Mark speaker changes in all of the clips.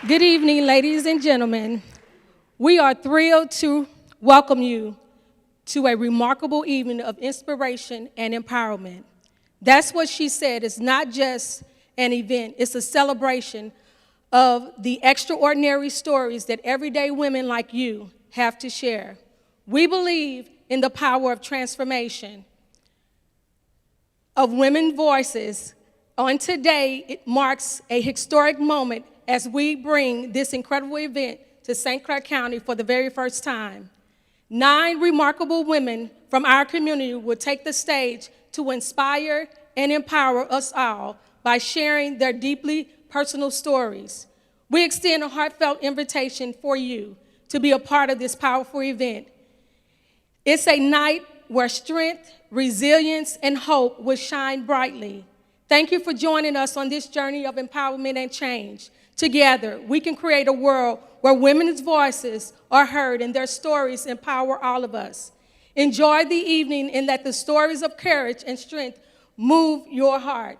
Speaker 1: Good evening, ladies and gentlemen. We are thrilled to welcome you to a remarkable evening of inspiration and empowerment. That's what she said. It's not just an event. It's a celebration of the extraordinary stories that everyday women like you have to share. We believe in the power of transformation, of women's voices. On today, it marks a historic moment as we bring this incredible event to St. Clair County for the very first time. 9 remarkable women from our community will take the stage to inspire and empower us all by sharing their deeply personal stories. We extend a heartfelt invitation for you to be a part of this powerful event. It's a night where strength, resilience, and hope will shine brightly. Thank you for joining us on this journey of empowerment and change. Together, we can create a world where women's voices are heard and their stories empower all of us. Enjoy the evening and let the stories of courage and strength move your heart.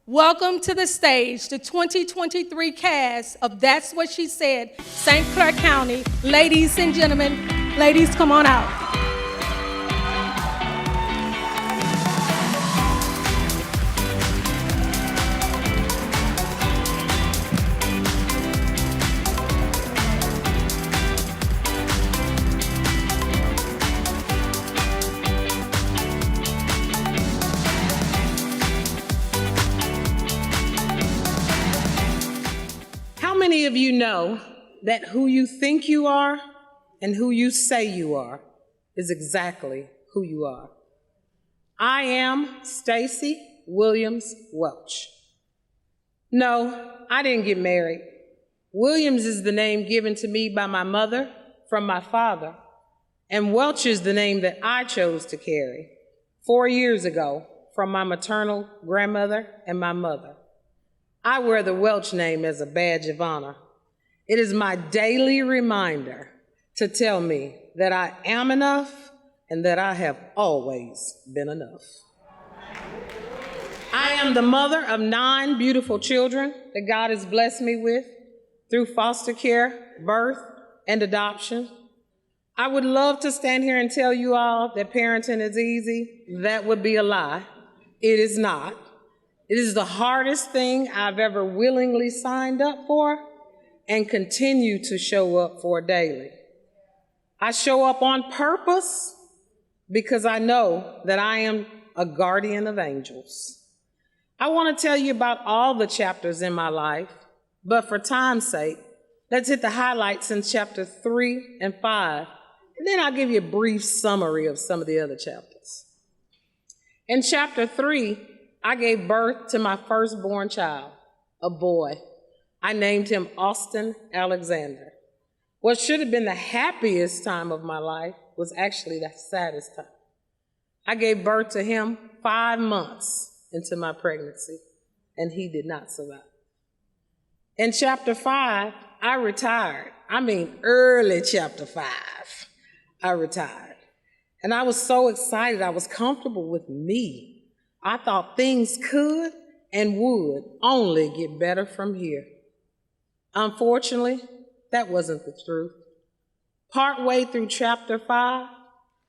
Speaker 1: Welcome to the stage, the 2023 cast of That's What She Said, St. Clair County. Ladies and gentlemen, ladies, come on out.
Speaker 2: How many of you know that who you think you are and who you say you are is exactly who you are? I am Stacy Williams Welch. No, I didn't get married. Williams is the name given to me by my mother from my father, and Welch is the name that I chose to carry 4 years ago from my maternal grandmother and my mother. I wear the Welch name as a badge of honor. It is my daily reminder to tell me that I am enough and that I have always been enough. I am the mother of 9 beautiful children that God has blessed me with through foster care, birth, and adoption. I would love to stand here and tell you all that parenting is easy. That would be a lie. It is not. It is the hardest thing I've ever willingly signed up for and continue to show up for daily. I show up on purpose because I know that I am a guardian of angels. I want to tell you about all the chapters in my life, but for time's sake, let's hit the highlights in chapter 3 and 5, and then I'll give you a brief summary of some of the other chapters. In chapter 3, I gave birth to my firstborn child, a boy. I named him Austin Alexander. What should have been the happiest time of my life was actually the saddest time. I gave birth to him 5 months into my pregnancy, and he did not survive. In chapter 5, I retired. Early chapter 5, I retired. And I was so excited. I was comfortable with me. I thought things could and would only get better from here. Unfortunately, that wasn't the truth. Partway through chapter 5,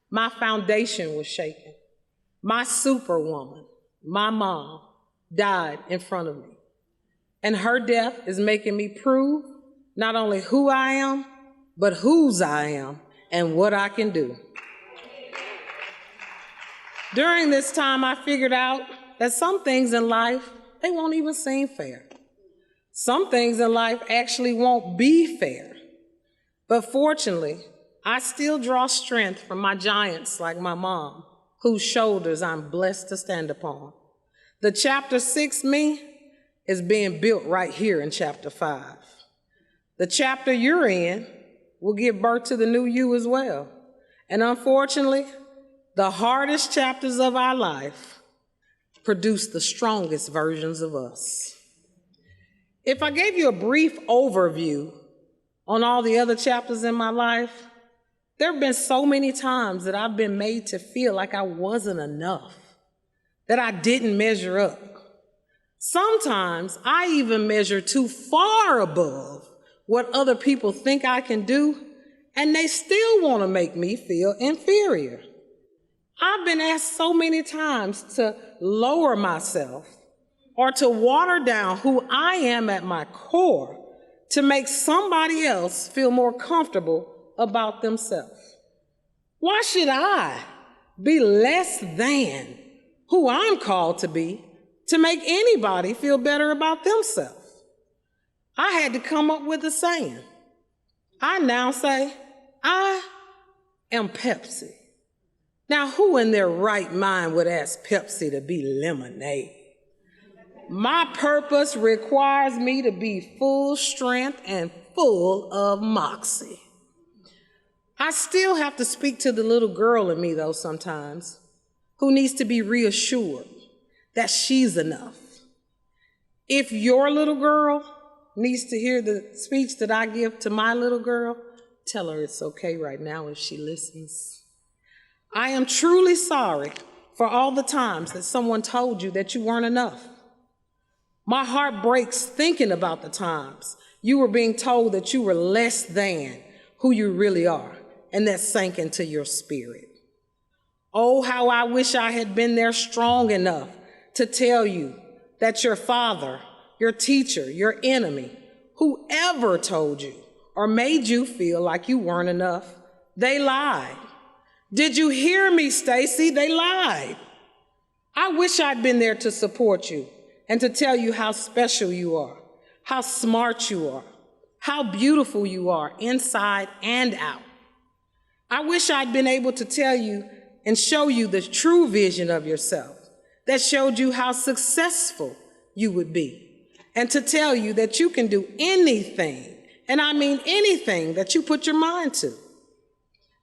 Speaker 2: my foundation was shaken. My superwoman, my mom, died in front of me. And her death is making me prove not only who I am, but whose I am and what I can do. During this time, I figured out that some things in life, they won't even seem fair. Some things in life actually won't be fair. But fortunately, I still draw strength from my giants like my mom, whose shoulders I'm blessed to stand upon. The chapter 6 me is being built right here in chapter 5. The chapter you're in will give birth to the new you as well. And unfortunately, the hardest chapters of our life produce the strongest versions of us. If I gave you a brief overview on all the other chapters in my life, there have been so many times that I've been made to feel like I wasn't enough, that I didn't measure up. Sometimes I even measure too far above what other people think I can do, and they still want to make me feel inferior. I've been asked so many times to lower myself or to water down who I am at my core to make somebody else feel more comfortable about themselves. Why should I be less than who I'm called to be to make anybody feel better about themselves? I had to come up with a saying. I now say, I am Pepsi. Now, who in their right mind would ask Pepsi to be lemonade? My purpose requires me to be full strength and full of moxie. I still have to speak to the little girl in me, though, sometimes, who needs to be reassured that she's enough. If your little girl needs to hear the speech that I give to my little girl, tell her it's okay right now if she listens. I am truly sorry for all the times that someone told you that you weren't enough. My heart breaks thinking about the times you were being told that you were less than who you really are, and that sank into your spirit. Oh, how I wish I had been there strong enough to tell you that your father, your teacher, your enemy, whoever told you or made you feel like you weren't enough, they lied. Did you hear me, Stacy? They lied. I wish I'd been there to support you and to tell you how special you are, how smart you are, how beautiful you are inside and out. I wish I'd been able to tell you and show you the true vision of yourself that showed you how successful you would be, and to tell you that you can do anything, and I mean anything, that you put your mind to.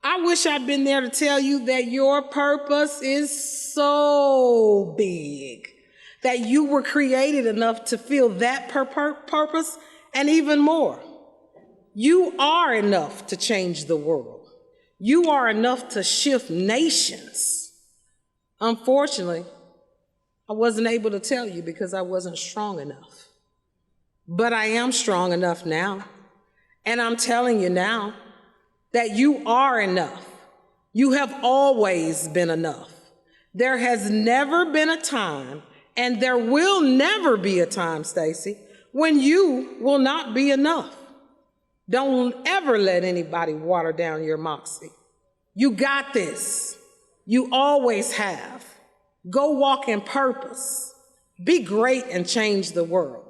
Speaker 2: I wish I'd been there to tell you that your purpose is so big that you were created enough to feel that purpose and even more. You are enough to change the world. You are enough to shift nations. Unfortunately, I wasn't able to tell you because I wasn't strong enough. But I am strong enough now. And I'm telling you now that you are enough. You have always been enough. There has never been a time, and there will never be a time, Stacy, when you will not be enough. Don't ever let anybody water down your moxie. You got this. You always have. Go walk in purpose. Be great and change the world,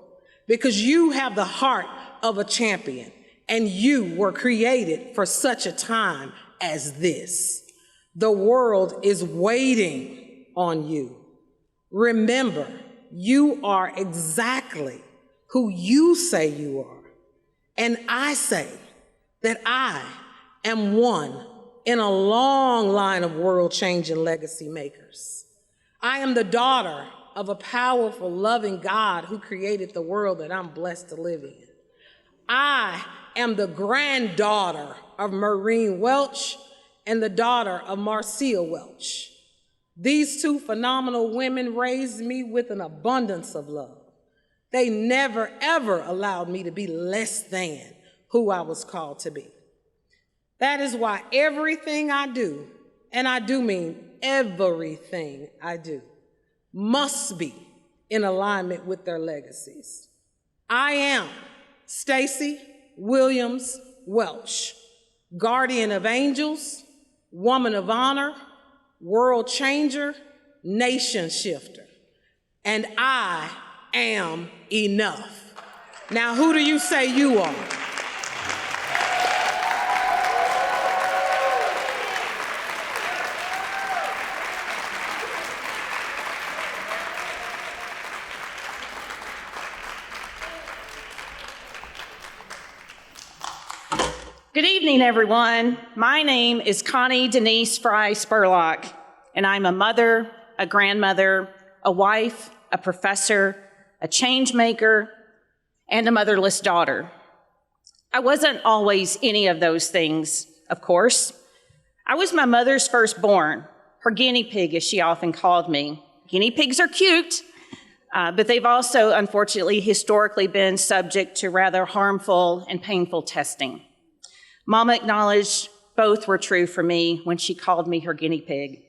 Speaker 2: because you have the heart of a champion, and you were created for such a time as this. The world is waiting on you. Remember, you are exactly who you say you are. And I say that I am one in a long line of world-changing legacy makers. I am the daughter of a powerful, loving God who created the world that I'm blessed to live in. I am the granddaughter of Maureen Welch and the daughter of Marcia Welch. These two phenomenal women raised me with an abundance of love. They never, ever allowed me to be less than who I was called to be. That is why everything I do, and I do mean everything I do, must be in alignment with their legacies. I am Stacy Williams Welch, guardian of angels, woman of honor, world changer, nation shifter, and I am enough. Now, who do you say you are?
Speaker 3: Good evening, everyone. My name is Connie Denise Frey-Spurlock, and I'm a mother, a grandmother, a wife, a professor, a change maker, and a motherless daughter. I wasn't always any of those things, of course. I was my mother's firstborn, her guinea pig, as she often called me. Guinea pigs are cute, but they've also, unfortunately, historically been subject to rather harmful and painful testing. Mama acknowledged both were true for me when she called me her guinea pig.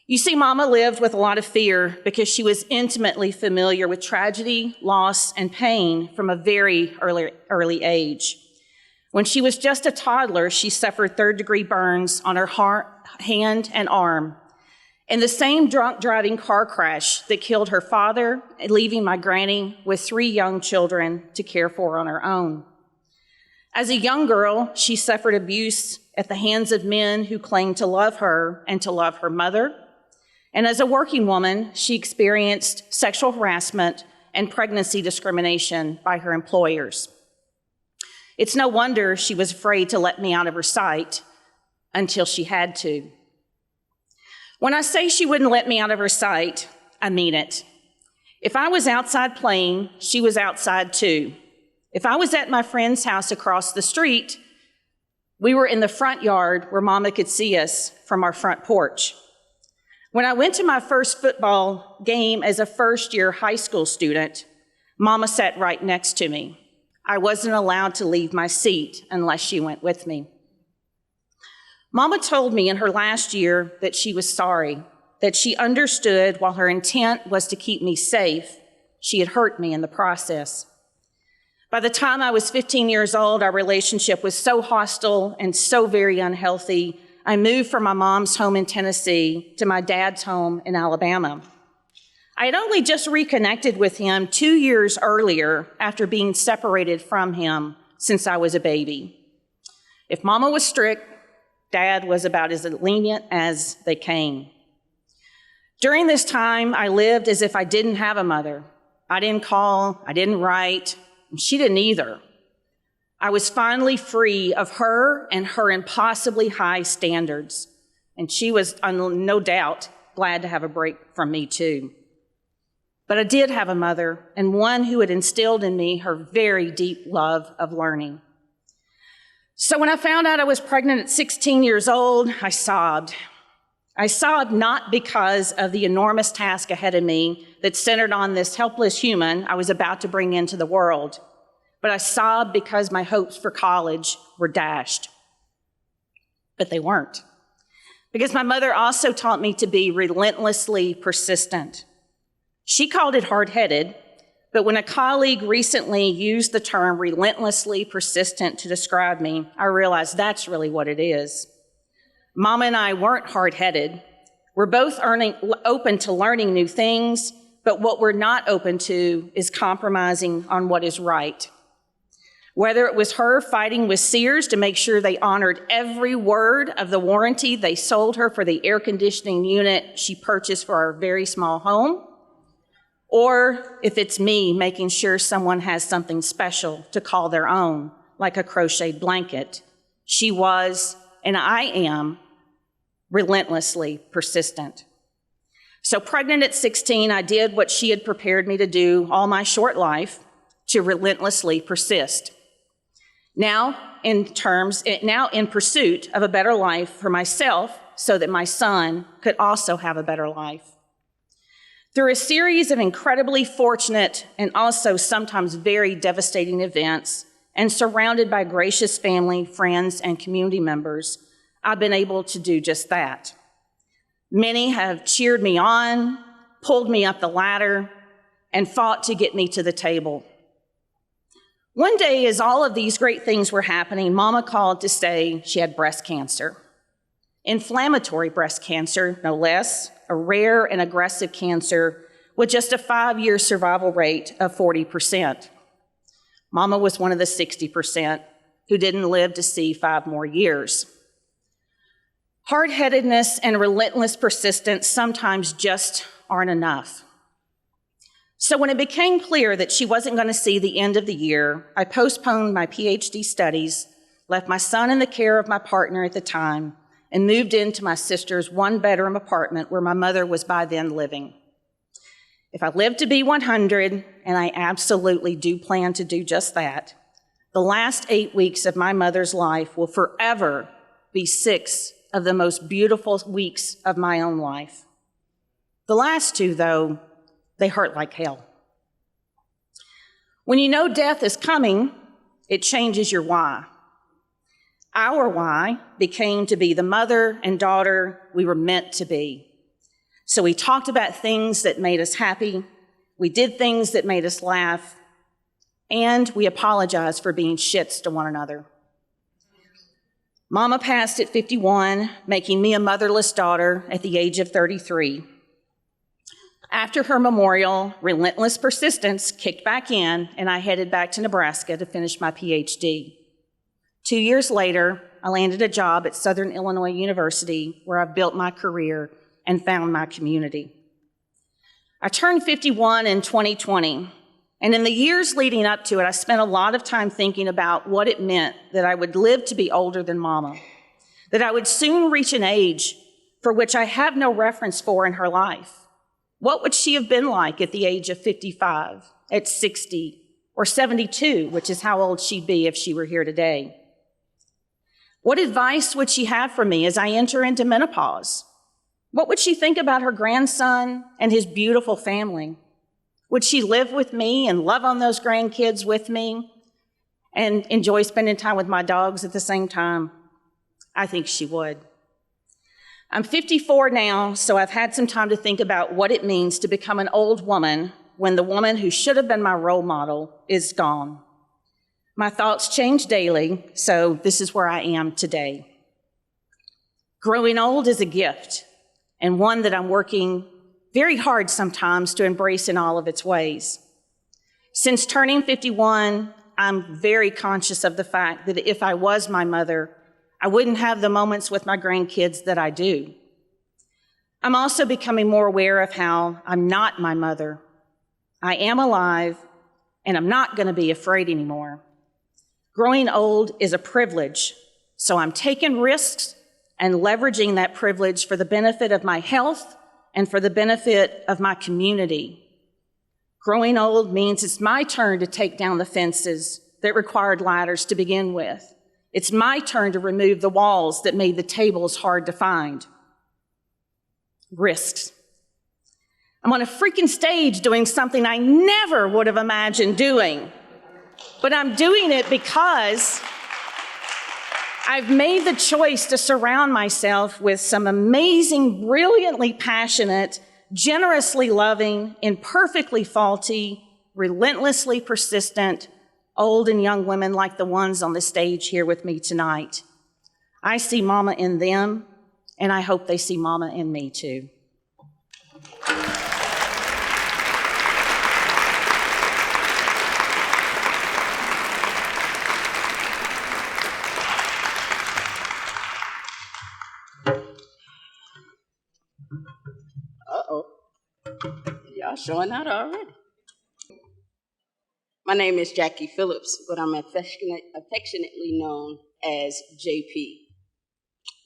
Speaker 3: You see, Mama lived with a lot of fear because she was intimately familiar with tragedy, loss, and pain from a very early age. When she was just a toddler, she suffered third-degree burns on her hand and arm in the same drunk driving car crash that killed her father, leaving my granny with 3 young children to care for on her own. As a young girl, she suffered abuse at the hands of men who claimed to love her and to love her mother. And as a working woman, she experienced sexual harassment and pregnancy discrimination by her employers. It's no wonder she was afraid to let me out of her sight until she had to. When I say she wouldn't let me out of her sight, I mean it. If I was outside playing, she was outside too. If I was at my friend's house across the street, we were in the front yard where Mama could see us from our front porch. When I went to my first football game as a first-year high school student, Mama sat right next to me. I wasn't allowed to leave my seat unless she went with me. Mama told me in her last year that she was sorry, that she understood while her intent was to keep me safe, she had hurt me in the process. By the time I was 15 years old, our relationship was so hostile and so very unhealthy, I moved from my mom's home in Tennessee to my dad's home in Alabama. I had only just reconnected with him 2 years earlier after being separated from him since I was a baby. If Mama was strict, Dad was about as lenient as they came. During this time, I lived as if I didn't have a mother. I didn't call, I didn't write, and she didn't either. I was finally free of her and her impossibly high standards, and she was no doubt glad to have a break from me too. But I did have a mother, and one who had instilled in me her very deep love of learning. So when I found out I was pregnant at 16 years old, I sobbed. I sobbed not because of the enormous task ahead of me that centered on this helpless human I was about to bring into the world, but I sobbed because my hopes for college were dashed. But they weren't, because my mother also taught me to be relentlessly persistent. She called it hard-headed, but when a colleague recently used the term relentlessly persistent to describe me, I realized that's really what it is. Mama and I weren't hard-headed. We're both open to learning new things, but what we're not open to is compromising on what is right. Whether it was her fighting with Sears to make sure they honored every word of the warranty they sold her for the air conditioning unit she purchased for our very small home, or if it's me making sure someone has something special to call their own, like a crocheted blanket, she was, and I am, relentlessly persistent. So pregnant at 16, I did what she had prepared me to do all my short life, to relentlessly persist. Now in pursuit of a better life for myself so that my son could also have a better life. Through a series of incredibly fortunate and also sometimes very devastating events, and surrounded by gracious family, friends, and community members, I've been able to do just that. Many have cheered me on, pulled me up the ladder, and fought to get me to the table. One day, as all of these great things were happening, Mama called to say she had breast cancer. Inflammatory breast cancer, no less, a rare and aggressive cancer with just a 5-year survival rate of 40%. Mama was one of the 60% who didn't live to see 5 more years. Hard-headedness and relentless persistence sometimes just aren't enough. So when it became clear that she wasn't going to see the end of the year, I postponed my PhD studies left my son in the care of my partner at the time, and moved into my sister's one-bedroom apartment where my mother was by then living. If I live to be 100, and I absolutely do plan to do just that, the last 8 weeks of my mother's life will forever be 6 of the most beautiful weeks of my own life. The last 2, though, they hurt like hell. When you know death is coming, it changes your why. Our why became to be the mother and daughter we were meant to be. So we talked about things that made us happy, we did things that made us laugh, and we apologized for being shits to one another. Mama passed at 51, making me a motherless daughter at the age of 33. After her memorial, relentless persistence kicked back in, and I headed back to Nebraska to finish my PhD. 2 years later, I landed a job at Southern Illinois University, where I've built my career and found my community. I turned 51 in 2020, and in the years leading up to it, I spent a lot of time thinking about what it meant that I would live to be older than Mama, that I would soon reach an age for which I have no reference for in her life. What would she have been like at the age of 55, at 60, or 72, which is how old she'd be if she were here today? What advice would she have for me as I enter into menopause? What would she think about her grandson and his beautiful family? Would she live with me and love on those grandkids with me and enjoy spending time with my dogs at the same time? I think she would. I'm 54 now, so I've had some time to think about what it means to become an old woman when the woman who should have been my role model is gone. My thoughts change daily, so this is where I am today. Growing old is a gift, and one that I'm working very hard sometimes to embrace in all of its ways. Since turning 51, I'm very conscious of the fact that if I was my mother, I wouldn't have the moments with my grandkids that I do. I'm also becoming more aware of how I'm not my mother. I am alive, and I'm not going to be afraid anymore. Growing old is a privilege, so I'm taking risks and leveraging that privilege for the benefit of my health and for the benefit of my community. Growing old means it's my turn to take down the fences that required ladders to begin with. It's my turn to remove the walls that made the tables hard to find. Risks. I'm on a freaking stage doing something I never would have imagined doing, but I'm doing it because I've made the choice to surround myself with some amazing, brilliantly passionate, generously loving, imperfectly faulty, relentlessly persistent, old and young women like the ones on the stage here with me tonight. I see Mama in them, and I hope they see Mama in me too.
Speaker 4: Uh-oh. Y'all showing out already. My name is Jackie Phillips, but I'm affectionately known as JP.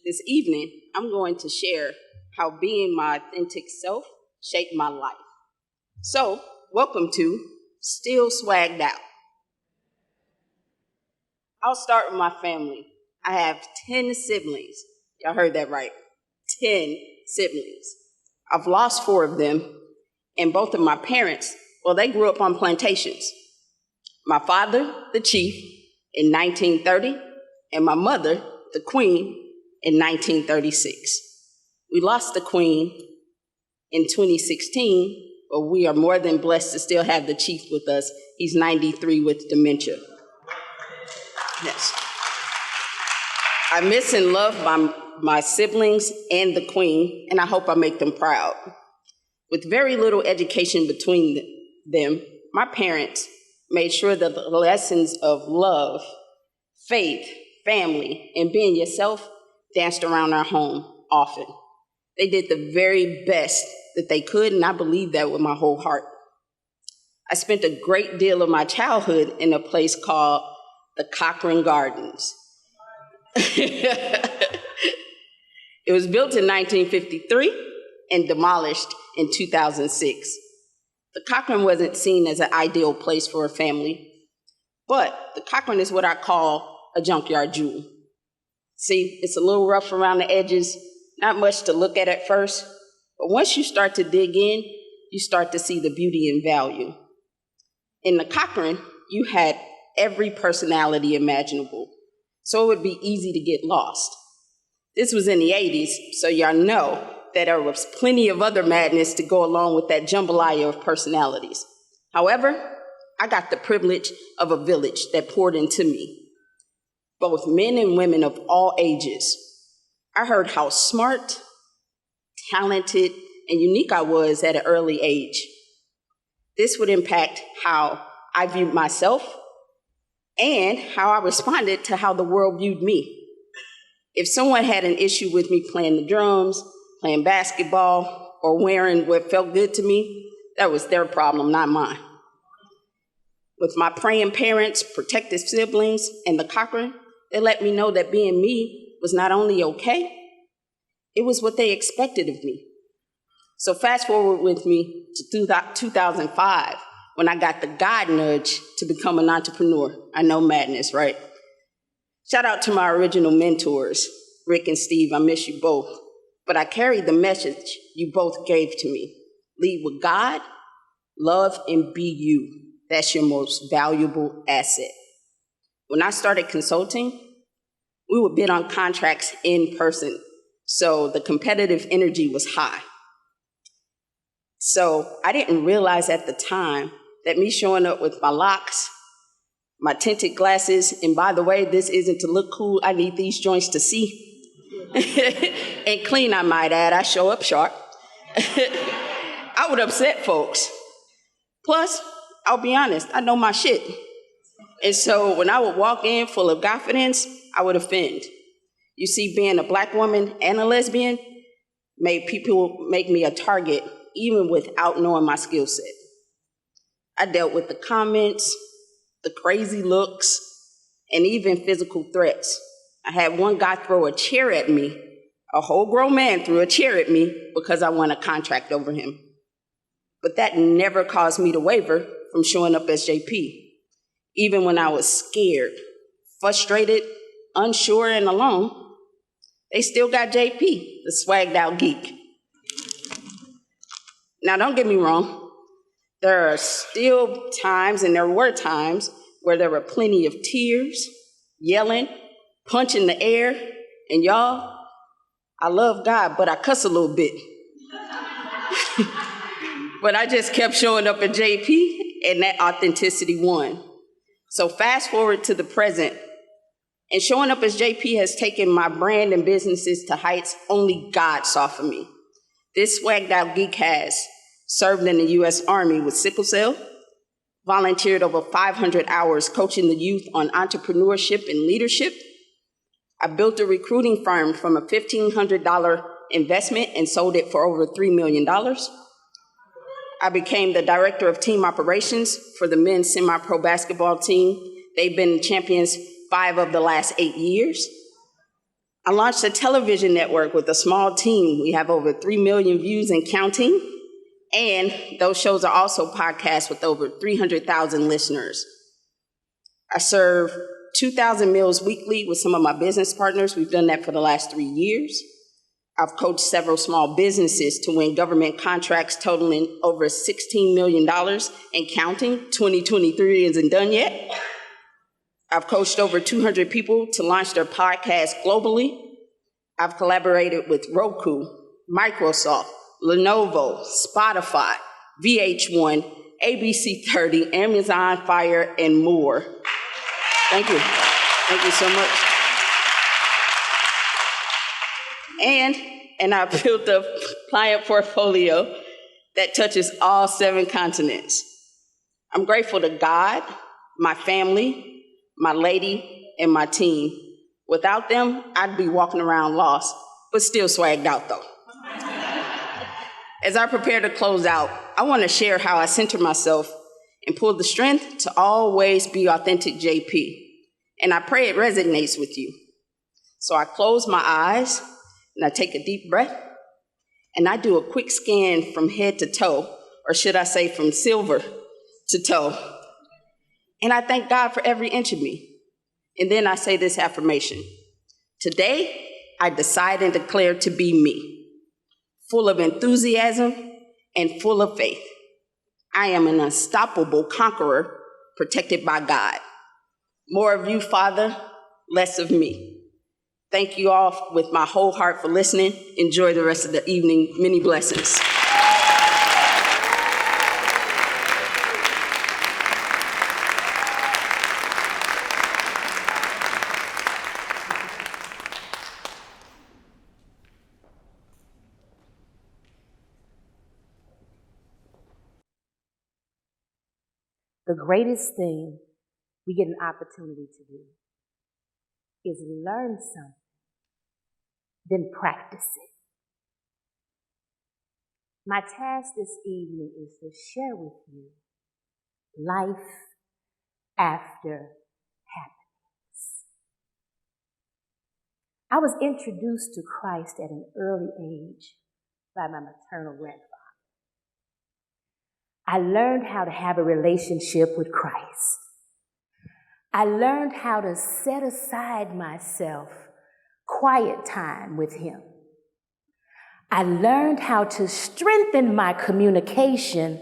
Speaker 4: This evening, I'm going to share how being my authentic self shaped my life. So, welcome to Still Swagged Out. I'll start with my family. I have 10 siblings. Y'all heard that right. 10 siblings. I've lost 4 of them, and both of my parents, well, they grew up on plantations. My father, the chief, in 1930, and my mother, the queen, in 1936. We lost the queen in 2016, but we are more than blessed to still have the chief with us. He's 93 with dementia. Yes. I miss and love my siblings and the queen, and I hope I make them proud. With very little education between them, my parents made sure that the lessons of love, faith, family, and being yourself danced around our home often. They did the very best that they could, and I believe that with my whole heart. I spent a great deal of my childhood in a place called the Cochran Gardens. It was built in 1953 and demolished in 2006. The Cochran wasn't seen as an ideal place for a family, but the Cochran is what I call a junkyard jewel. See, it's a little rough around the edges, not much to look at first, but once you start to dig in, you start to see the beauty and value. In the Cochran, you had every personality imaginable, so it would be easy to get lost. This was in the 80s, so y'all know that there was plenty of other madness to go along with that jambalaya of personalities. However, I got the privilege of a village that poured into me, both men and women of all ages. I heard how smart, talented, and unique I was at an early age. This would impact how I viewed myself and how I responded to how the world viewed me. If someone had an issue with me playing the drums, playing basketball, or wearing what felt good to me, that was their problem, not mine. With my praying parents, protective siblings, and the Cochran, they let me know that being me was not only okay, it was what they expected of me. So fast forward with me to 2005, when I got the God nudge to become an entrepreneur. I know madness, right? Shout out to my original mentors, Rick and Steve, I miss you both. But I carried the message you both gave to me. Lead with God, love, and be you. That's your most valuable asset. When I started consulting, we would bid on contracts in person, so the competitive energy was high. So I didn't realize at the time that me showing up with my locks, my tinted glasses, and by the way, this isn't to look cool, I need these joints to see. And clean, I might add, I show up sharp. I would upset folks. Plus, I'll be honest, I know my shit. And so when I would walk in full of confidence, I would offend. You see, being a Black woman and a lesbian made people make me a target even without knowing my skill set. I dealt with the comments, the crazy looks, and even physical threats. I had one guy throw a chair at me. A whole grown man threw a chair at me because I won a contract over him. But that never caused me to waver from showing up as JP. Even when I was scared, frustrated, unsure, and alone, they still got JP, the swagged out geek. Now, don't get me wrong. There are still times, and there were times, where there were plenty of tears, yelling, punching the air, and y'all, I love God, but I cuss a little bit. But I just kept showing up at JP, and that authenticity won. So fast forward to the present, and showing up as JP has taken my brand and businesses to heights only God saw for me. This swagged out geek has served in the U.S. Army with sickle cell, volunteered over 500 hours coaching the youth on entrepreneurship and leadership. I built a recruiting firm from a $1,500 investment and sold it for over $3 million. I became the director of team operations for the men's semi-pro basketball team. They've been champions 5 of the last 8 years. I launched a television network with a small team. We have over 3 million views and counting. And those shows are also podcasts with over 300,000 listeners. I serve 2,000 meals weekly with some of my business partners. We've done that for the last 3 years. I've coached several small businesses to win government contracts totaling over $16 million and counting. 2023 isn't done yet. I've coached over 200 people to launch their podcast globally. I've collaborated with Roku, Microsoft, Lenovo, Spotify, VH1, ABC 30, Amazon Fire, and more. Thank you. Thank you so much. And I built a client portfolio that touches all 7 continents. I'm grateful to God, my family, my lady, and my team. Without them, I'd be walking around lost, but still swagged out though. As I prepare to close out, I want to share how I center myself and pull the strength to always be authentic JP. And I pray it resonates with you. So I close my eyes and I take a deep breath and I do a quick scan from head to toe, or should I say from silver to toe. And I thank God for every inch of me. And then I say this affirmation. Today, I decide and declare to be me, full of enthusiasm and full of faith. I am an unstoppable conqueror, protected by God. More of you, Father, less of me. Thank you all with my whole heart for listening. Enjoy the rest of the evening. Many blessings.
Speaker 5: The greatest thing we get an opportunity to do is learn something, then practice it. My task this evening is to share with you life after happiness. I was introduced to Christ at an early age by my maternal grandfather. I learned how to have a relationship with Christ. I learned how to set aside myself, quiet time with Him. I learned how to strengthen my communication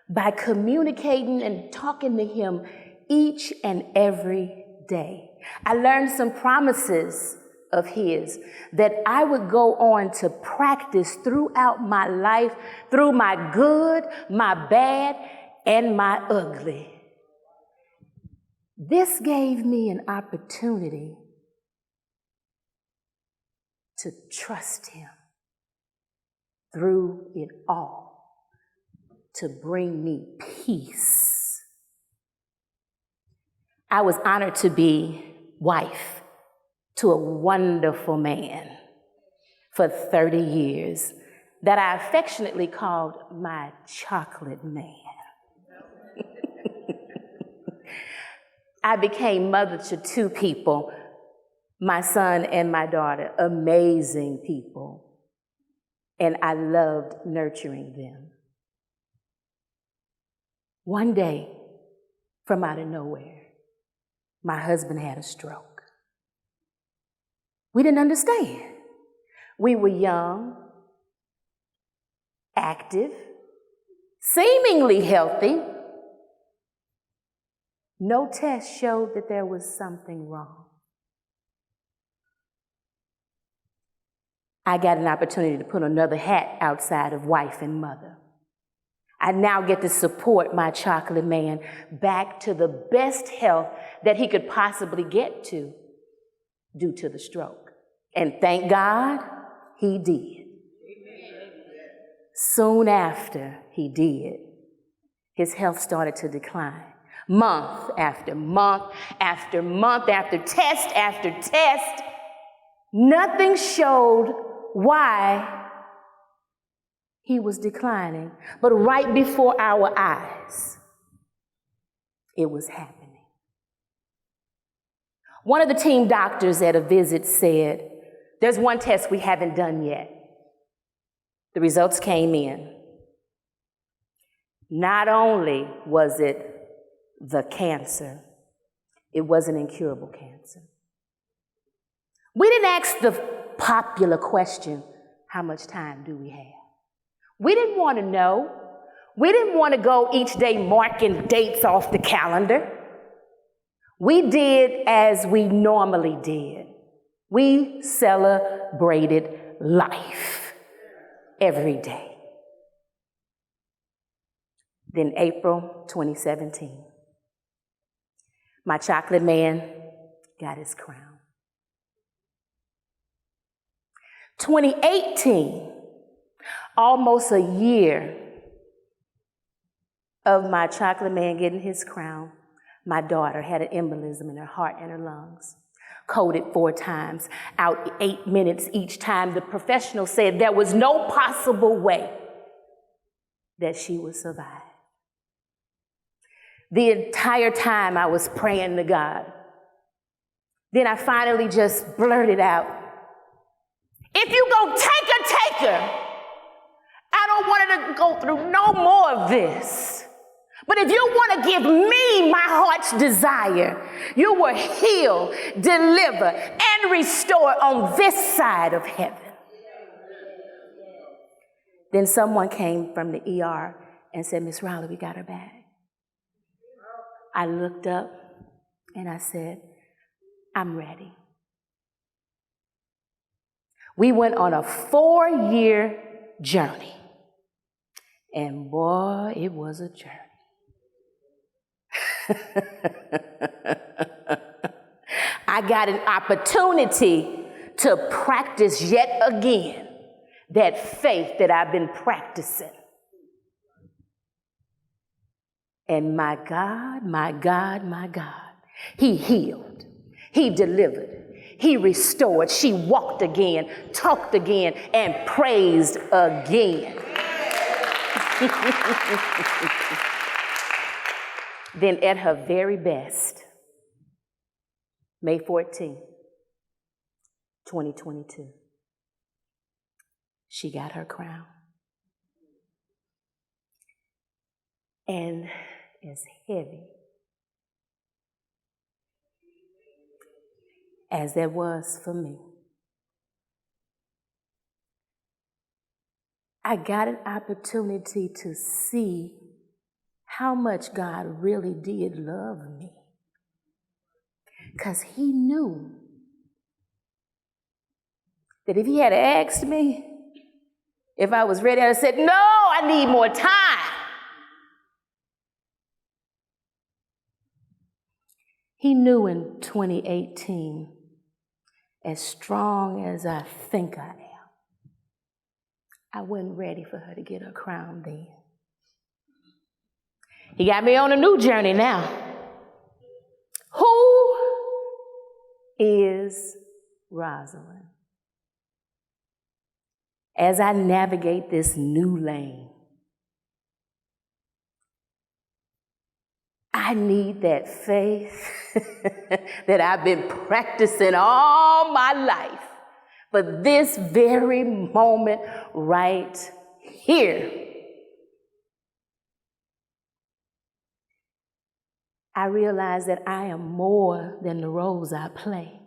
Speaker 5: by communicating and talking to Him each and every day. I learned some promises of His that I would go on to practice throughout my life, through my good, my bad, and my ugly. This gave me an opportunity to trust Him through it all, to bring me peace. I was honored to be wife to a wonderful man for 30 years that I affectionately called my chocolate man. I became mother to two people, my son and my daughter, amazing people, and I loved nurturing them. One day, from out of nowhere, my husband had a stroke. We didn't understand. We were young, active, seemingly healthy. No test showed that there was something wrong. I got an opportunity to put another hat outside of wife and mother. I now get to support my chocolate man back to the best health that he could possibly get to due to the stroke. And thank God, he did. Soon after he did, his health started to decline. Month after month after month after test, nothing showed why he was declining. But right before our eyes, it was happening. One of the team doctors at a visit said, "There's one test we haven't done yet." The results came in. Not only was it the cancer, it was an incurable cancer. We didn't ask the popular question, how much time do we have? We didn't want to know. We didn't want to go each day marking dates off the calendar. We did as we normally did. We celebrated life every day. Then April 2017, my chocolate man got his crown. 2018, almost a year of my chocolate man getting his crown, my daughter had an embolism in her heart and her lungs. Coded 4 times, out 8 minutes each time. The professional said there was no possible way that she would survive. The entire time I was praying to God, Then I finally just blurted out, if you go take her, I don't want her to go through no more of this. But if you want to give me my heart's desire, you will heal, deliver, and restore on this side of heaven. Then someone came from the ER and said, Miss Ralleigh, we got her bag. I looked up and I said, I'm ready. We went on a 4-year journey. And boy, it was a journey. I got an opportunity to practice yet again that faith that I've been practicing. And my God, my God, my God, He healed, He delivered, He restored. She walked again, talked again, and praised again. Then at her very best, May 14, 2022, she got her crown. And as heavy as that was for me, I got an opportunity to see how much God really did love me. Because He knew that if He had asked me if I was ready, I'd have said, no, I need more time. He knew in 2018, as strong as I think I am, I wasn't ready for her to get her crown then. He got me on a new journey now. Who is Rosalind? As I navigate this new lane, I need that faith that I've been practicing all my life for this very moment right here. I realize that I am more than the roles I play.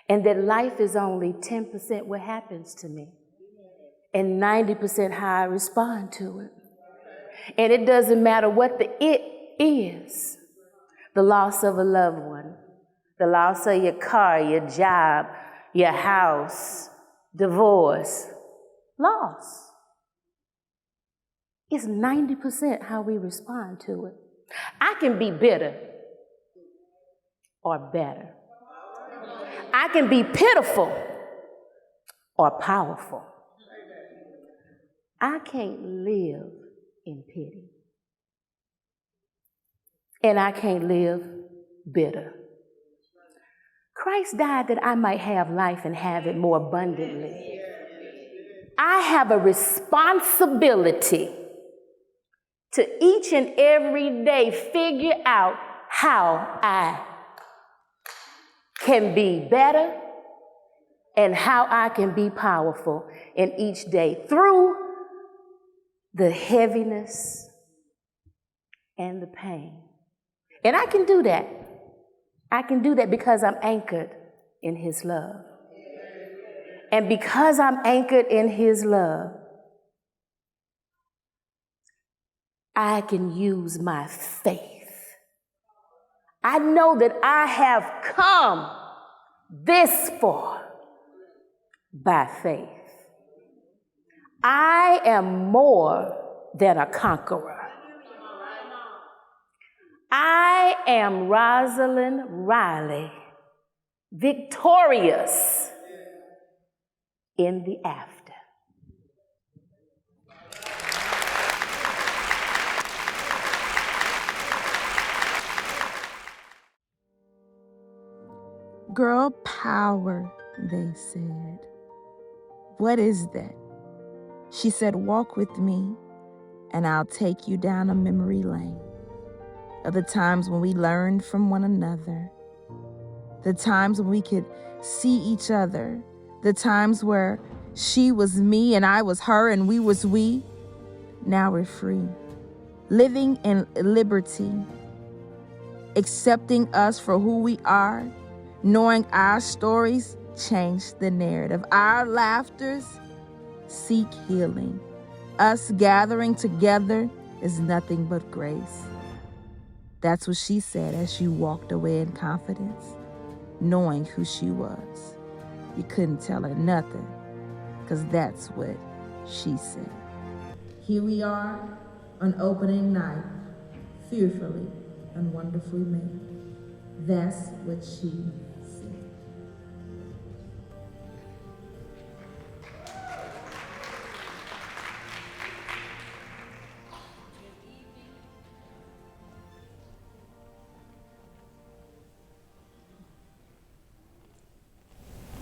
Speaker 5: And that life is only 10% what happens to me and 90% how I respond to it. And it doesn't matter what the it is. The loss of a loved one, the loss of your car, your job, your house, divorce, loss. It's 90% how we respond to it. I can be bitter or better. I can be pitiful or powerful. I can't live in pity. And I can't live bitter. Christ died that I might have life and have it more abundantly. I have a responsibility to each and every day figure out how I can be better and how I can be powerful in each day through the heaviness and the pain. And I can do that. I can do that because I'm anchored in His love. And because I'm anchored in His love, I can use my faith. I know that I have come this far by faith. I am more than a conqueror. I am Rosalind-Ralleigh, victorious in the after.
Speaker 6: Girl power, they said. What is that? She said, walk with me and I'll take you down a memory lane of the times when we learned from one another the times when we could see each other, the times where she was me and I was her and we was we. Now we're free, living in liberty, accepting us for who we are, knowing our stories change the narrative. Our laughters seek healing. Us gathering together is nothing but grace. That's what she said as she walked away in confidence, knowing who she was. You couldn't tell her nothing, because that's what she said. Here we are on opening night, fearfully and wonderfully made. That's what she said.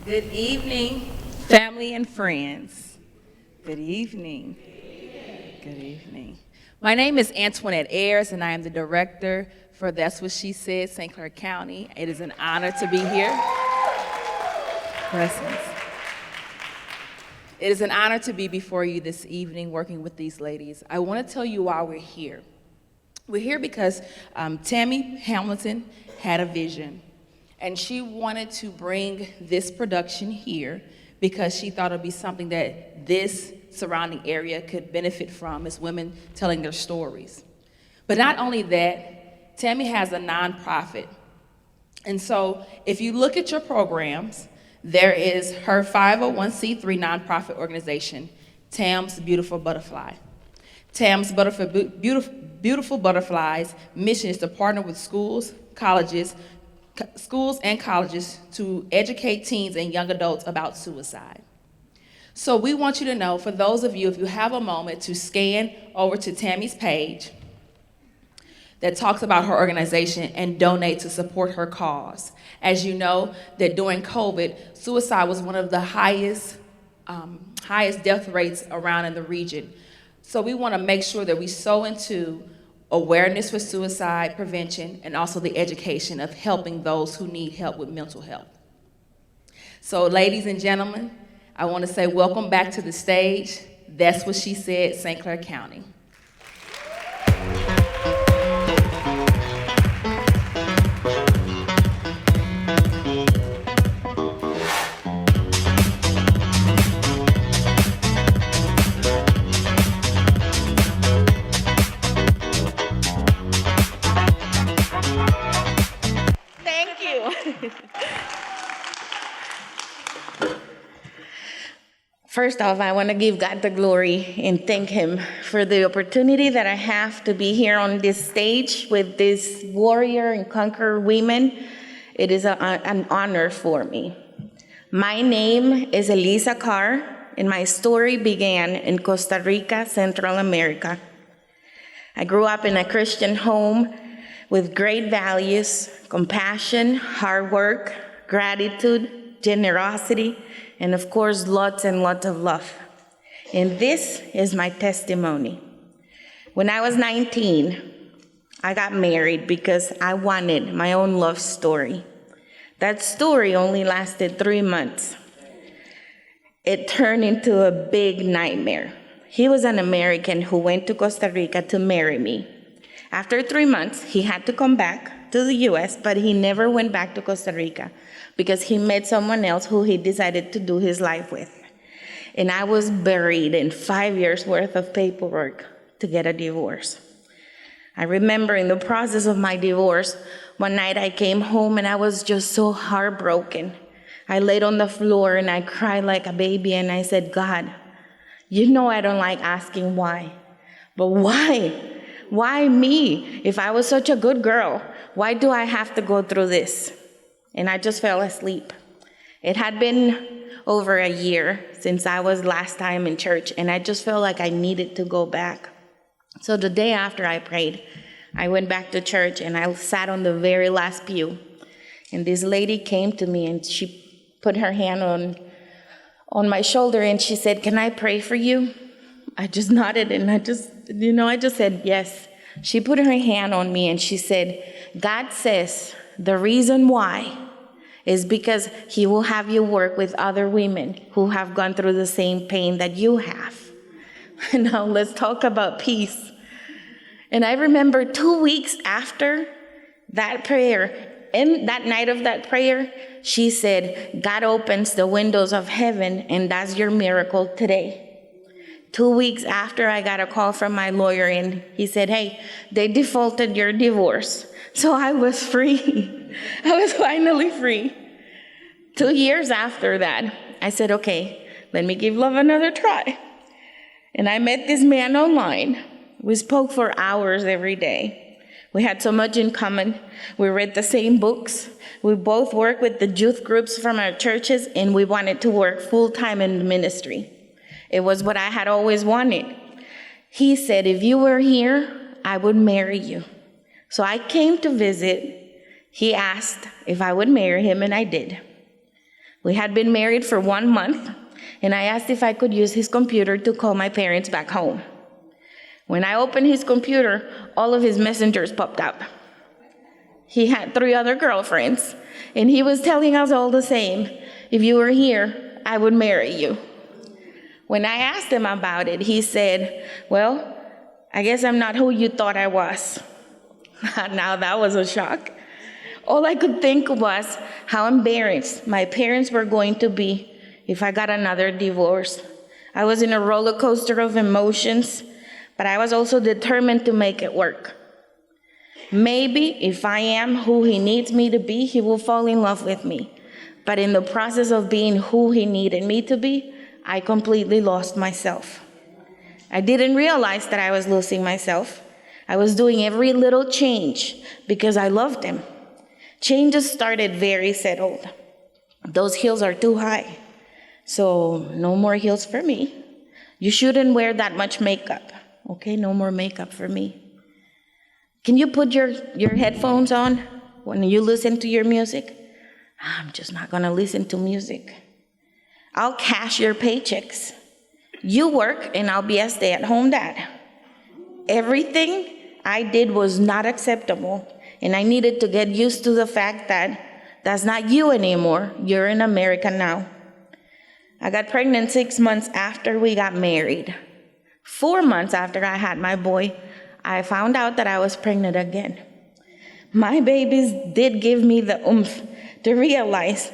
Speaker 7: Good evening, family and friends. Good evening. Good evening. My name is Antwoinette Ayers, and I am the director for That's What She Said, St. Clair County. It is an honor to be here. Blessings. It is an honor to be before you this evening working with these ladies. I want to tell you why we're here. We're here because Tammy Hamilton had a vision. And she wanted to bring this production here because she thought it would be something that this surrounding area could benefit from as women telling their stories. But not only that, Tammy has a nonprofit. And so if you look at your programs, there is her 501c3 nonprofit organization, Tam's Beautiful Butterfly. Tam's Beautiful Butterfly's mission is to partner with schools and colleges to educate teens and young adults about suicide. So we want you to know, for those of you, if you have a moment, to scan over to Tammy's page that talks about her organization and donate to support her cause. As you know, that during COVID, suicide was one of the highest death rates around in the region. So we want to make sure that we sow into awareness for suicide prevention and also the education of helping those who need help with mental health. So ladies and gentlemen, I want to say welcome back to the stage. That's What She Said, St. Clair County.
Speaker 8: First off, I want to give God the glory and thank Him for the opportunity that I have to be here on this stage with these warrior and conqueror women. It is an honor for me. My name is Elisa Carr, and my story began in Costa Rica, Central America. I grew up in a Christian home with great values, compassion, hard work, gratitude, generosity, and of course, lots and lots of love. And this is my testimony. When I was 19, I got married because I wanted my own love story. That story only lasted 3 months. It turned into a big nightmare. He was an American who went to Costa Rica to marry me. After 3 months, he had to come back to the US, but he never went back to Costa Rica because he met someone else who he decided to do his life with. And I was buried in 5 years worth of paperwork to get a divorce. I remember in the process of my divorce, one night I came home and I was just so heartbroken. I laid on the floor and I cried like a baby and I said, God, you know I don't like asking why, but why? Why me? If I was such a good girl, why do I have to go through this? And I just fell asleep. It had been over a year since I was last time in church, and I just felt like I needed to go back. So the day after I prayed, I went back to church, and I sat on the very last pew. And this lady came to me, and she put her hand on my shoulder, and she said, "Can I pray for you?" I just nodded, and I just said yes. She put her hand on me, and she said, "God says the reason why is because he will have you work with other women who have gone through the same pain that you have. Now let's talk about peace. And I remember 2 weeks after that prayer, in that night of that prayer, she said, God opens the windows of heaven, and that's your miracle today. 2 weeks after, I got a call from my lawyer, and he said, hey, they defaulted your divorce. So I was free. I was finally free. 2 years after that, I said, okay, let me give love another try. And I met this man online. We spoke for hours every day. We had so much in common. We read the same books. We both worked with the youth groups from our churches, and we wanted to work full-time in the ministry. It was what I had always wanted. He said, if you were here, I would marry you. So I came to visit. He asked if I would marry him, and I did. We had been married for 1 month, and I asked if I could use his computer to call my parents back home. When I opened his computer, all of his messengers popped up. He had 3 other girlfriends, and he was telling us all the same. If you were here, I would marry you. When I asked him about it, he said, well, I guess I'm not who you thought I was. Now that was a shock. All I could think was how embarrassed my parents were going to be if I got another divorce. I was in a roller coaster of emotions, but I was also determined to make it work. Maybe if I am who he needs me to be, he will fall in love with me. But in the process of being who he needed me to be, I completely lost myself. I didn't realize that I was losing myself. I was doing every little change because I loved him. Changes started very settled. Those heels are too high, so no more heels for me. You shouldn't wear that much makeup. Okay, no more makeup for me. Can you put your headphones on when you listen to your music? I'm just not gonna listen to music. I'll cash your paychecks. You work and I'll be a stay-at-home dad. Everything I did was not acceptable, and I needed to get used to the fact that that's not you anymore. You're in America now. I got pregnant 6 months after we got married. 4 months after I had my boy, I found out that I was pregnant again. My babies did give me the oomph to realize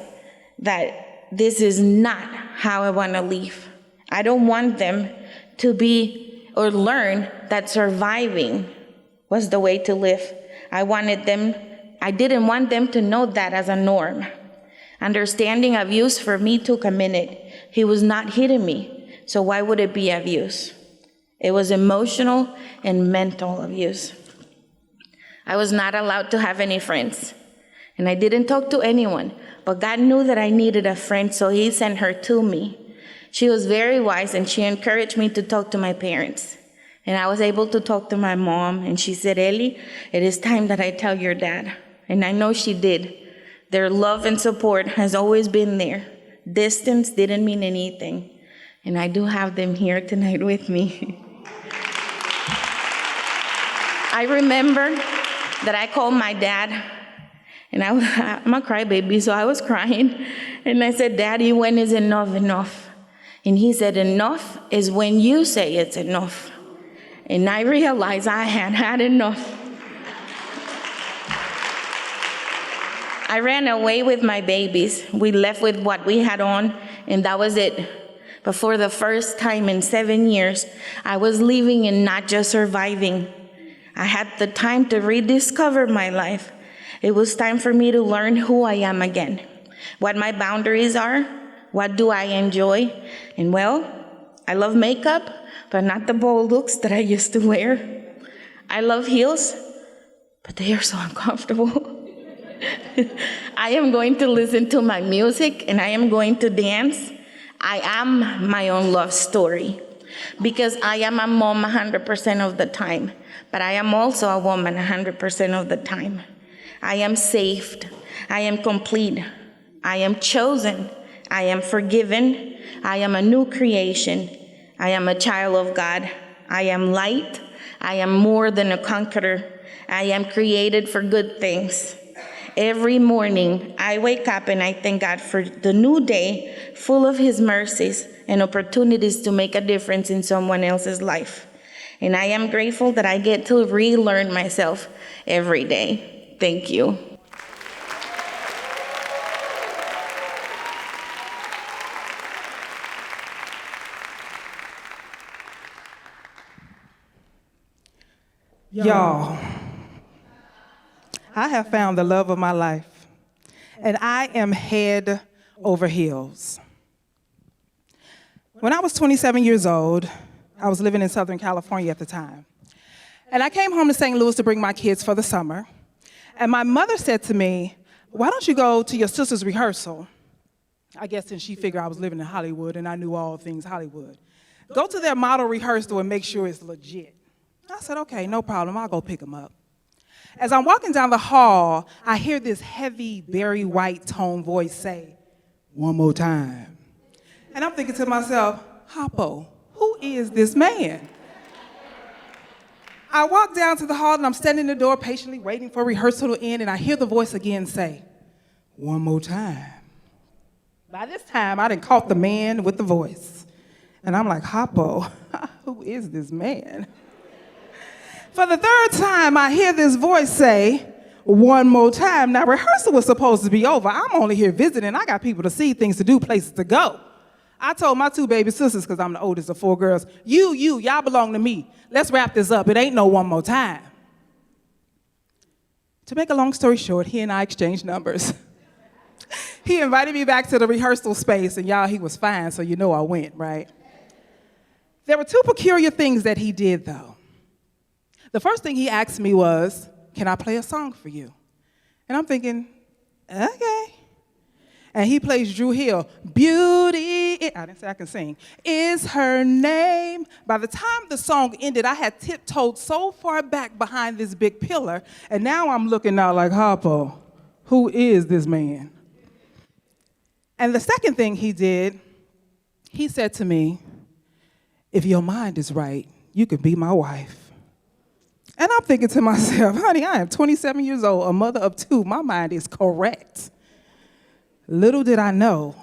Speaker 8: that this is not how I want to live. I don't want them to be or learn that surviving was the way to live. I didn't want them to know that as a norm. Understanding abuse for me took a minute. He was not hitting me, so why would it be abuse? It was emotional and mental abuse. I was not allowed to have any friends, and I didn't talk to anyone, but God knew that I needed a friend, so he sent her to me. She was very wise, and she encouraged me to talk to my parents. And I was able to talk to my mom, and she said, Ellie, it is time that I tell your dad. And I know she did. Their love and support has always been there. Distance didn't mean anything. And I do have them here tonight with me. I remember that I called my dad, and I'm a crybaby, so I was crying. And I said, Daddy, when is enough enough? And he said, enough is when you say it's enough. And I realized I had had enough. I ran away with my babies. We left with what we had on, and that was it. But for the first time in 7 years, I was living and not just surviving. I had the time to rediscover my life. It was time for me to learn who I am again, what my boundaries are, what do I enjoy. And well, I love makeup, but not the bold looks that I used to wear. I love heels, but they are so uncomfortable. I am going to listen to my music, and I am going to dance. I am my own love story, because I am a mom 100% of the time, but I am also a woman 100% of the time. I am saved. I am complete. I am chosen. I am forgiven. I am a new creation. I am a child of God. I am light. I am more than a conqueror. I am created for good things. Every morning, I wake up and I thank God for the new day, full of His mercies and opportunities to make a difference in someone else's life. And I am grateful that I get to relearn myself every day. Thank you.
Speaker 9: Y'all, I have found the love of my life, and I am head over heels. When I was 27 years old, I was living in Southern California at the time, and I came home to St. Louis to bring my kids for the summer, and my mother said to me, "Why don't you go to your sister's rehearsal?" I guess since she figured I was living in Hollywood and I knew all things Hollywood. "Go to their model rehearsal and make sure it's legit." I said, "Okay, no problem, I'll go pick them up." As I'm walking down the hall, I hear this heavy, Barry White tone voice say, "One more time." And I'm thinking to myself, Hoppo, who is this man? I walk down to the hall and I'm standing in the door patiently waiting for rehearsal to end, and I hear the voice again say, "One more time." By this time, I done caught the man with the voice. And I'm like, Hoppo, who is this man? For the third time, I hear this voice say, "One more time." Now, rehearsal was supposed to be over. I'm only here visiting. I got people to see, things to do, places to go. I told my two baby sisters, because I'm the oldest of four girls, y'all belong to me. Let's wrap this up. It ain't no one more time. To make a long story short, he and I exchanged numbers. He invited me back to the rehearsal space, and y'all, he was fine, so you know I went, right? There were two peculiar things that he did, though. The first thing he asked me was, "Can I play a song for you?" And I'm thinking, okay. And he plays Drew Hill, "Beauty," I didn't say I can sing, "is her name." By the time the song ended, I had tiptoed so far back behind this big pillar, and now I'm looking out like, Hoppo, who is this man? And the second thing he did, he said to me, "If your mind is right, you can be my wife." And I'm thinking to myself, honey, I am 27 years old, a mother of two. My mind is correct. Little did I know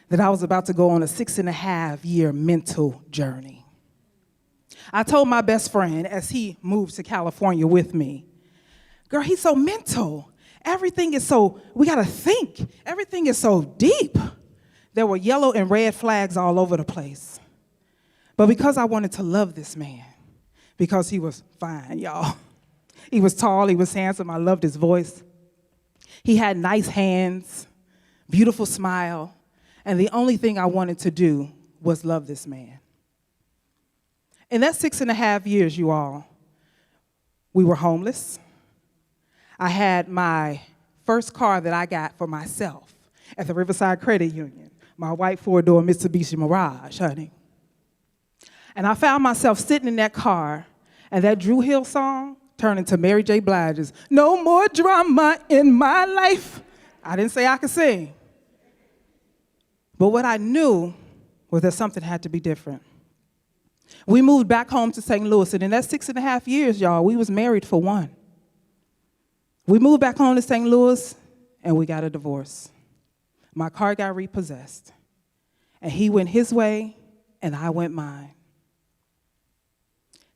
Speaker 9: that I was about to go on a 6.5-year mental journey. I told my best friend as he moved to California with me, "Girl, he's so mental. Everything is so, we gotta think. Everything is so deep." There were yellow and red flags all over the place. But because I wanted to love this man, because he was fine, y'all. He was tall, he was handsome, I loved his voice. He had nice hands, beautiful smile, and the only thing I wanted to do was love this man. In that 6.5 years, you all, we were homeless. I had my first car that I got for myself at the Riverside Credit Union, my white 4-door Mitsubishi Mirage, honey. And I found myself sitting in that car, and that Drew Hill song turned into Mary J. Blige's "No More Drama in My Life." I didn't say I could sing. But what I knew was that something had to be different. We moved back home to St. Louis, and in that 6.5 years, y'all, we was married for one. We moved back home to St. Louis, and we got a divorce. My car got repossessed, and he went his way, and I went mine.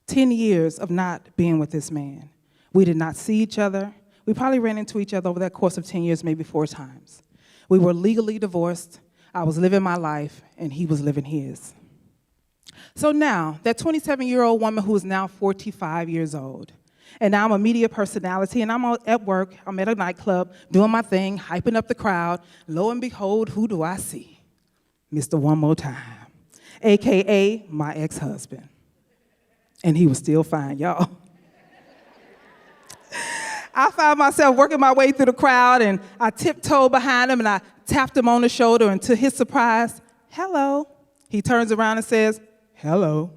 Speaker 9: 10 years of not being with this man. We did not see each other. We probably ran into each other over that course of 10 years, maybe 4 times. We were legally divorced. I was living my life, and he was living his. So now, that 27-year-old woman who is now 45 years old, and now I'm a media personality, and I'm at work, I'm at a nightclub, doing my thing, hyping up the crowd. Lo and behold, who do I see? Mr. One More Time, AKA my ex-husband. And he was still fine, y'all. I found myself working my way through the crowd, and I tiptoed behind him, and I tapped him on the shoulder, and to his surprise, "Hello." He turns around and says, "Hello."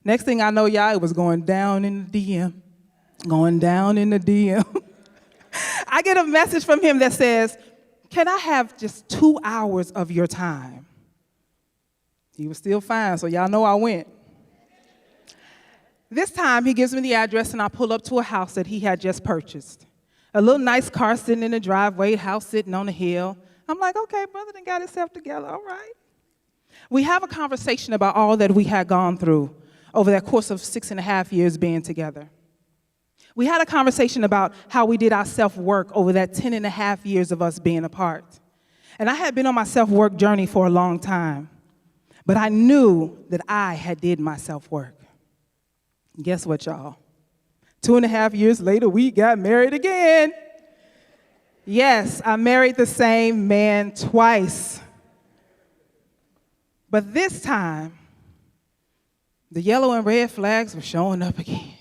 Speaker 9: Next thing I know, y'all, it was going down in the DM. Going down in the DM. I get a message from him that says, "Can I have just 2 hours of your time?" He was still fine, so y'all know I went. This time, he gives me the address, and I pull up to a house that he had just purchased. A little nice car sitting in the driveway, house sitting on the hill. I'm like, okay, brother done got himself together, all right. We have a conversation about all that we had gone through over that course of 6.5 years being together. We had a conversation about how we did our self-work over that 10.5 years of us being apart. And I had been on my self-work journey for a long time, but I knew that I had did my self-work. Guess what, y'all? 2.5 years later, we got married again. Yes, I married the same man twice. But this time, the yellow and red flags were showing up again.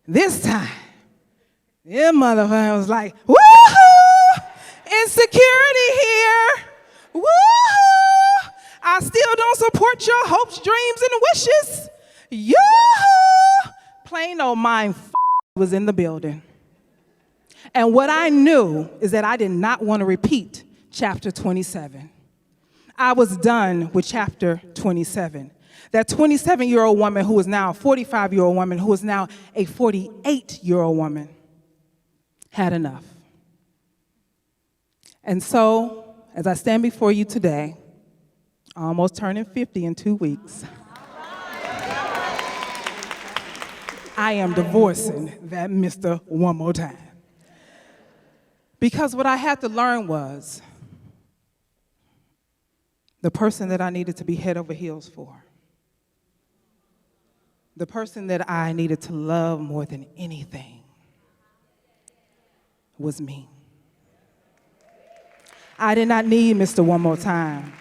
Speaker 9: This time, them motherfucker was like, woohoo! Insecurity here! Woohoo! I still don't support your hopes, dreams, and wishes. Yoo-hoo! Plain old mind was in the building. And what I knew is that I did not want to repeat chapter 27. I was done with chapter 27. That 27-year-old woman who is now a 45-year-old woman, who is now a 48-year-old woman, had enough. And so, as I stand before you today, almost turning 50 in 2 weeks, I am divorcing that mister one more time. Because what I had to learn was the person that I needed to be head over heels for, the person that I needed to love more than anything, was me. I did not need Mr. One More Time.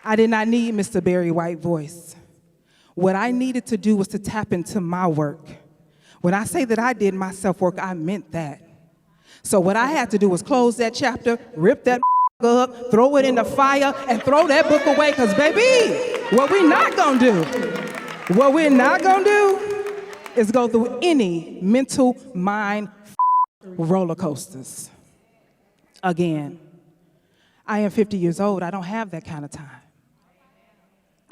Speaker 9: I did not need Mr. Barry White voice. What I needed to do was to tap into my work. When I say that I did my self-work, I meant that. So what I had to do was close that chapter, rip that up, throw it in the fire, and throw that book away, because baby, what we're not gonna do is go through any mental mind roller coasters again. I am 50 years old. I don't have that kind of time.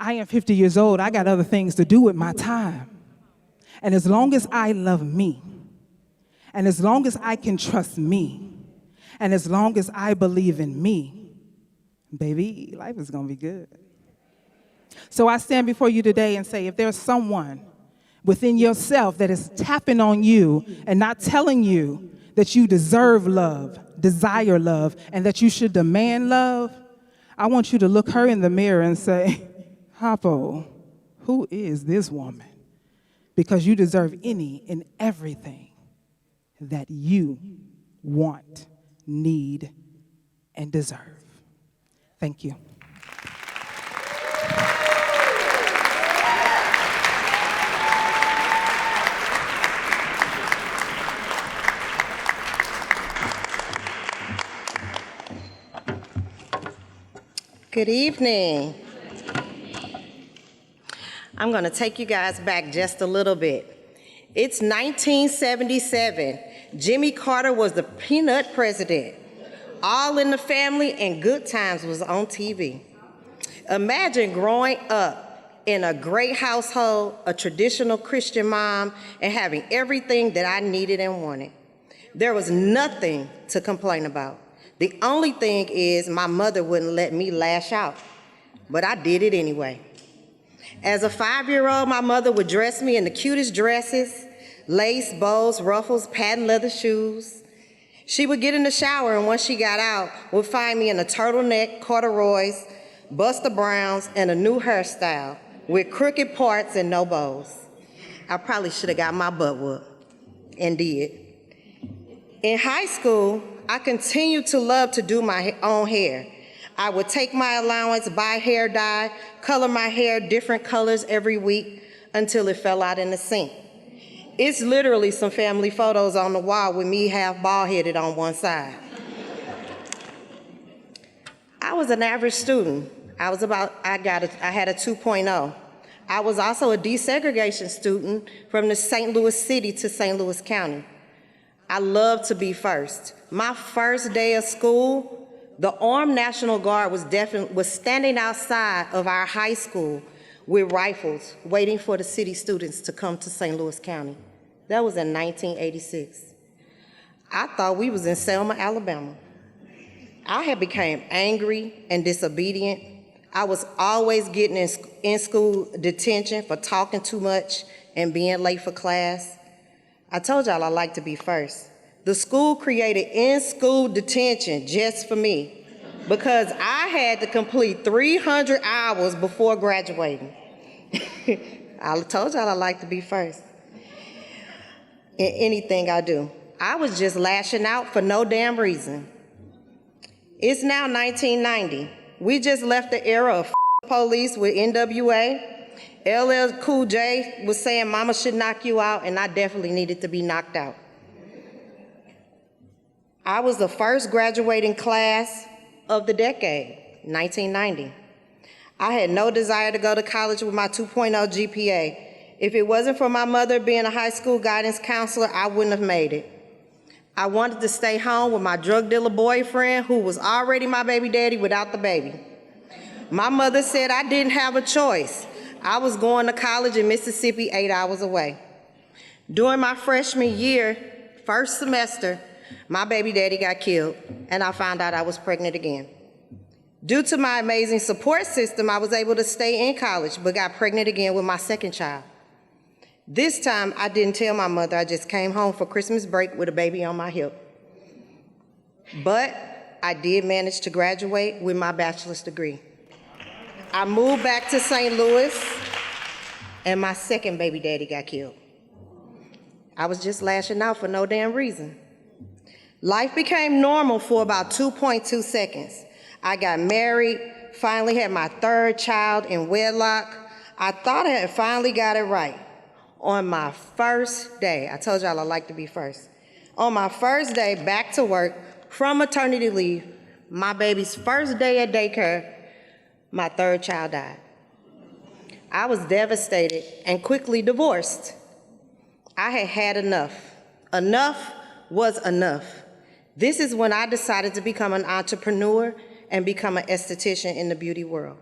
Speaker 9: I am 50 years old. I got other things to do with my time. And as long as I love me, and as long as I can trust me, and as long as I believe in me, baby, life is gonna be good. So I stand before you today and say, if there's someone within yourself that is tapping on you and not telling you that you deserve love, desire love, and that you should demand love, I want you to look her in the mirror and say, Hoppo, who is this woman? Because you deserve any and everything that you want, need, and deserve. Thank you.
Speaker 10: Good evening. I'm going to take you guys back just a little bit. It's 1977. Jimmy Carter was the peanut president. All in the Family and Good Times was on TV. Imagine growing up in a great household, a traditional Christian mom, and having everything that I needed and wanted. There was nothing to complain about. The only thing is my mother wouldn't let me lash out, but I did it anyway. As a 5-year-old, my mother would dress me in the cutest dresses, lace, bows, ruffles, patent leather shoes. She would get in the shower, and once she got out, would find me in a turtleneck, corduroys, Buster Browns, and a new hairstyle with crooked parts and no bows. I probably should have got my butt whooped, and did. In high school, I continued to love to do my own hair. I would take my allowance, buy hair dye, color my hair different colors every week until it fell out in the sink. It's literally some family photos on the wall with me half bald-headed on one side. I was an average student. I had a 2.0. I was also a desegregation student from the St. Louis City to St. Louis County. I loved to be first. My first day of school, the Armed National Guard was standing outside of our high school with rifles, waiting for the city students to come to St. Louis County. That was in 1986. I thought we was in Selma, Alabama. I had become angry and disobedient. I was always getting in school detention for talking too much and being late for class. I told y'all I like to be first. The school created in-school detention just for me because I had to complete 300 hours before graduating. I told y'all I like to be first in anything I do. I was just lashing out for no damn reason. It's now 1990. We just left the era of police with NWA. LL Cool J was saying mama should knock you out, and I definitely needed to be knocked out. I was the first graduating class of the decade, 1990. I had no desire to go to college with my 2.0 GPA. If it wasn't for my mother being a high school guidance counselor, I wouldn't have made it. I wanted to stay home with my drug dealer boyfriend who was already my baby daddy without the baby. My mother said I didn't have a choice. I was going to college in Mississippi 8 hours away. During my freshman year, first semester, my baby daddy got killed, and I found out I was pregnant again. Due to my amazing support system, I was able to stay in college, but got pregnant again with my second child. This time, I didn't tell my mother. I just came home for Christmas break with a baby on my hip. But I did manage to graduate with my bachelor's degree. I moved back to St. Louis, and my second baby daddy got killed. I was just lashing out for no damn reason. Life became normal for about 2.2 seconds. I got married, finally had my third child in wedlock. I thought I had finally got it right. On my first day, I told y'all I like to be first. On my first day back to work from maternity leave, my baby's first day at daycare, my third child died. I was devastated and quickly divorced. I had had enough. Enough was enough. This is when I decided to become an entrepreneur and become an esthetician in the beauty world.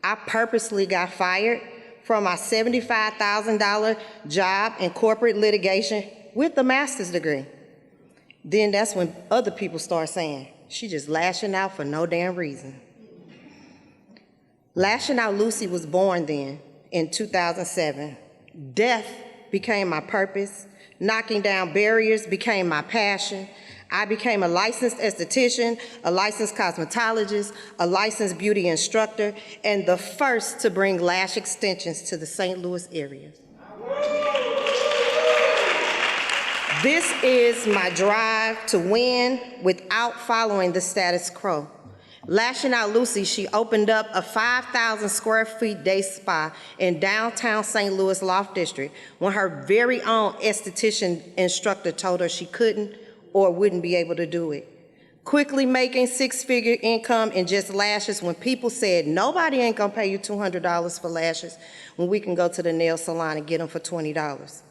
Speaker 10: I purposely got fired from my $75,000 job in corporate litigation with a master's degree. Then that's when other people start saying, she just lashing out for no damn reason. Lashing Out Lucy was born then in 2007. Death became my purpose. Knocking down barriers became my passion. I became a licensed esthetician, a licensed cosmetologist, a licensed beauty instructor, and the first to bring lash extensions to the St. Louis area. This is my drive to win without following the status quo. Lashing Out Lucy, she opened up a 5,000 square feet day spa in downtown St. Louis Loft District when her very own esthetician instructor told her she couldn't or wouldn't be able to do it. Quickly making six-figure income in just lashes when people said, nobody ain't gonna pay you $200 for lashes when we can go to the nail salon and get them for $20.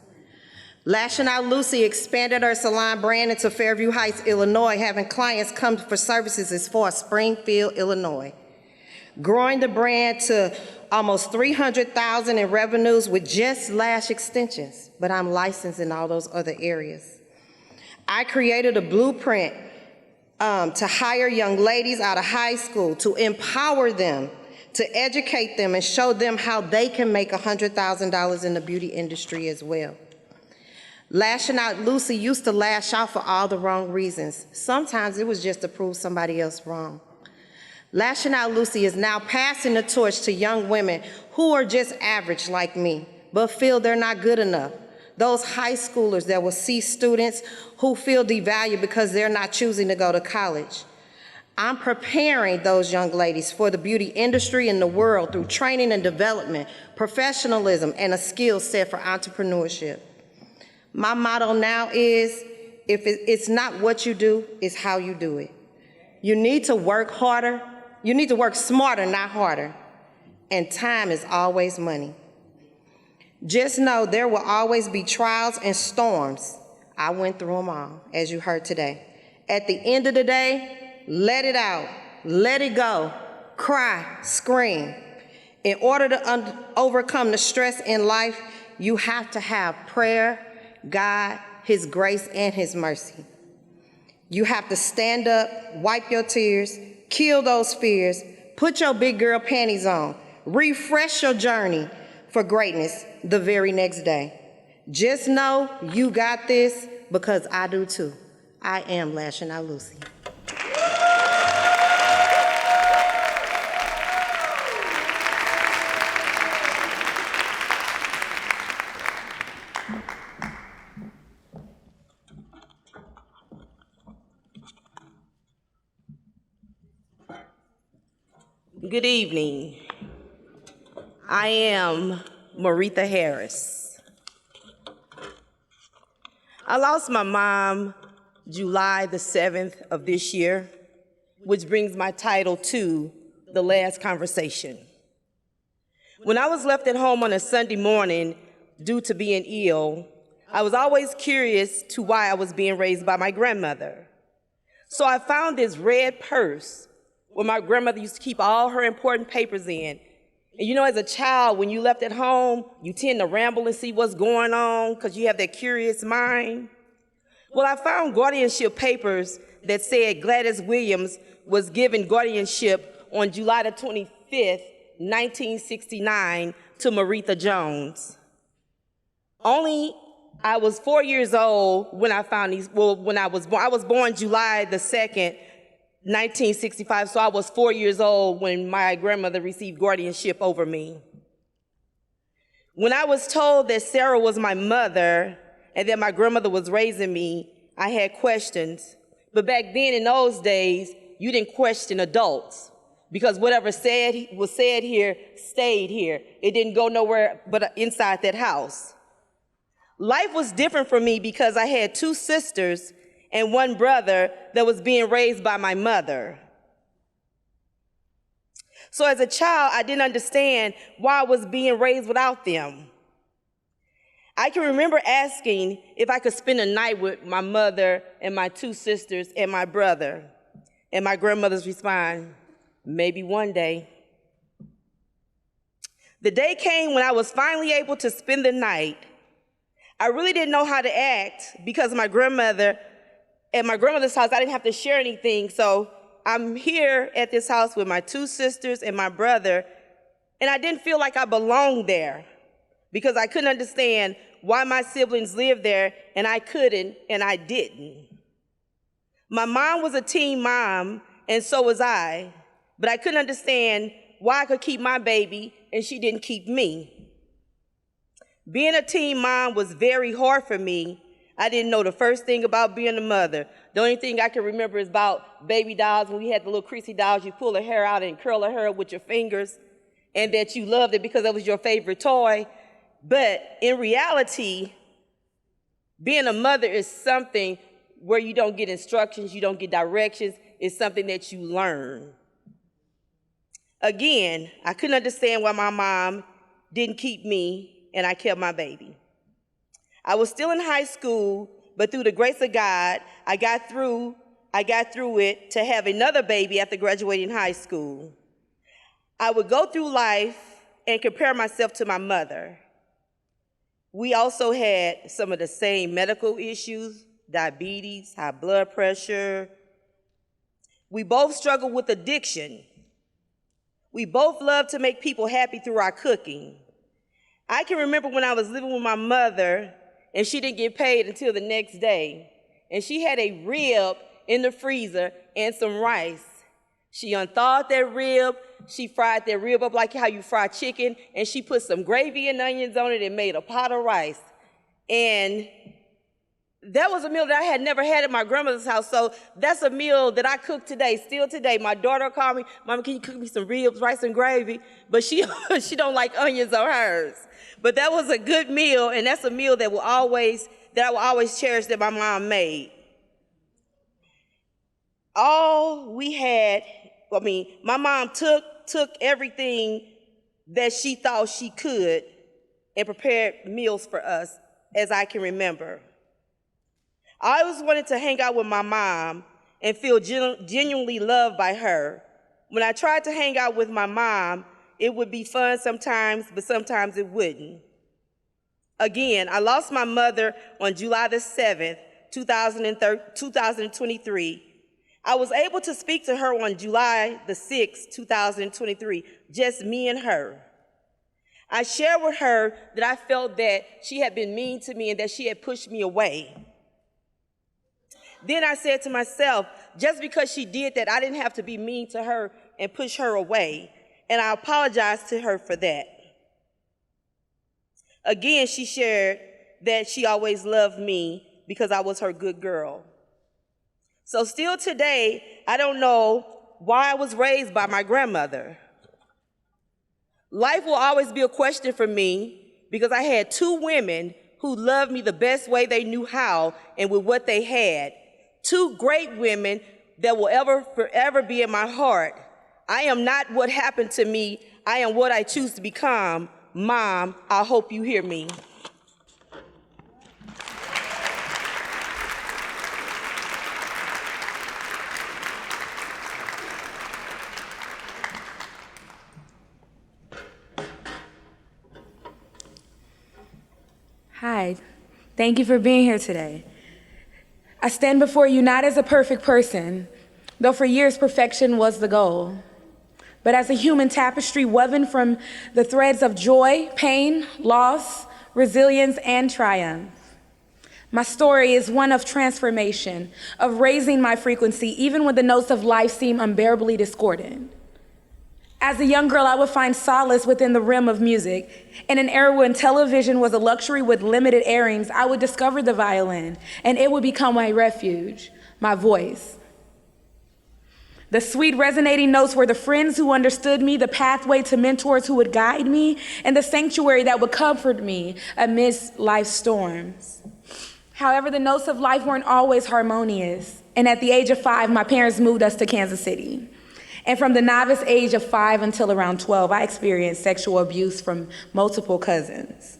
Speaker 10: Lashing Out Lucy expanded her salon brand into Fairview Heights, Illinois, having clients come for services as far as Springfield, Illinois. Growing the brand to almost $300,000 in revenues with just lash extensions, but I'm licensed in all those other areas. I created a blueprint to hire young ladies out of high school, to empower them, to educate them and show them how they can make $100,000 in the beauty industry as well. Lashing Out Lucy used to lash out for all the wrong reasons. Sometimes it was just to prove somebody else wrong. Lashing Out Lucy is now passing the torch to young women who are just average like me, but feel they're not good enough. Those high schoolers that will see students who feel devalued because they're not choosing to go to college. I'm preparing those young ladies for the beauty industry and the world through training and development, professionalism, and a skill set for entrepreneurship. My motto now is, if it's not what you do, it's how you do it. You need to work harder. You need to work smarter, not harder. And time is always money. Just know there will always be trials and storms. I went through them all, as you heard today. At the end of the day, let it out, let it go, cry, scream. In order to overcome the stress in life, you have to have prayer, God, His grace, and His mercy. You have to stand up, wipe your tears, kill those fears, put your big girl panties on, refresh your journey for greatness the very next day. Just know you got this, because I do too. I am Lashing Out Lucy. Good evening. I am Marretha Harris. I lost my mom July the 7th of this year, which brings my title to The Last Conversation. When I was left at home on a Sunday morning due to being ill, I was always curious to why I was being raised by my grandmother. So I found this red purse where my grandmother used to keep all her important papers in. And you know, as a child, when you left at home, you tend to ramble and see what's going on because you have that curious mind. Well, I found guardianship papers that said Gladys Williams was given guardianship on July the 25th, 1969 to Marretha Jones. Only I was 4 years old when I found these, well, when I was born July the 2nd, 1965, so I was 4 years old when my grandmother received guardianship over me. When I was told that Sarah was my mother and that my grandmother was raising me, I had questions. But back then, in those days, you didn't question adults because whatever was said here stayed here. It didn't go nowhere but inside that house. Life was different for me because I had two sisters and one brother that was being raised by my mother. So as a child, I didn't understand why I was being raised without them. I can remember asking if I could spend a night with my mother and my two sisters and my brother. And my grandmother's response, maybe one day. The day came when I was finally able to spend the night. I really didn't know how to act because my grandmother, at my grandmother's house, I didn't have to share anything. So I'm here at this house with my two sisters and my brother, and I didn't feel like I belonged there because I couldn't understand why my siblings lived there and I couldn't and I didn't. My mom was a teen mom, and so was I, but I couldn't understand why I could keep my baby and she didn't keep me. Being a teen mom was very hard for me. I didn't know the first thing about being a mother. The only thing I can remember is about baby dolls. When we had the little creasy dolls, you pull her hair out and curl her hair with your fingers, and that you loved it because that was your favorite toy. But in reality, being a mother is something where you don't get instructions, you don't get directions. It's something that you learn. Again, I couldn't understand why my mom didn't keep me and I kept my baby. I was still in high school, but through the grace of God, I got through it to have another baby after graduating high school. I would go through life and compare myself to my mother. We also had some of the same medical issues, diabetes, high blood pressure. We both struggled with addiction. We both loved to make people happy through our cooking. I can remember when I was living with my mother and she didn't get paid until the next day. And she had a rib in the freezer and some rice. She unthawed that rib, she fried that rib up like how you fry chicken, and she put some gravy and onions on it and made a pot of rice. And that was a meal that I had never had at my grandmother's house, so that's a meal that I cook today, still today. My daughter called me, Mama, can you cook me some ribs, rice, and gravy? But she don't like onions on hers. But that was a good meal, and that's a meal that I will always cherish that my mom made. All we had, my mom took everything that she thought she could and prepared meals for us, as I can remember. I always wanted to hang out with my mom and feel genuinely loved by her. When I tried to hang out with my mom, it would be fun sometimes, but sometimes it wouldn't. Again, I lost my mother on July the 7th,
Speaker 11: 2023. I was able to speak to her on July the 6th, 2023, just me and her. I shared with her that I felt that she had been mean to me and that she had pushed me away. Then I said to myself, just because she did that, I didn't have to be mean to her and push her away, and I apologized to her for that. Again, she shared that she always loved me because I was her good girl. So still today, I don't know why I was raised by my grandmother. Life will always be a question for me because I had two women who loved me the best way they knew how and with what they had. Two great women that will forever be in my heart. I am not what happened to me. I am what I choose to become. Mom, I hope you hear me.
Speaker 12: Hi, thank you for being here today. I stand before you not as a perfect person, though for years perfection was the goal, but as a human tapestry woven from the threads of joy, pain, loss, resilience, and triumph. My story is one of transformation, of raising my frequency even when the notes of life seem unbearably discordant. As a young girl, I would find solace within the rim of music. In an era when television was a luxury with limited airings, I would discover the violin, and it would become my refuge, my voice. The sweet resonating notes were the friends who understood me, the pathway to mentors who would guide me, and the sanctuary that would comfort me amidst life's storms. However, the notes of life weren't always harmonious, and at the age of 5, my parents moved us to Kansas City. And from the novice age of 5 until around 12, I experienced sexual abuse from multiple cousins.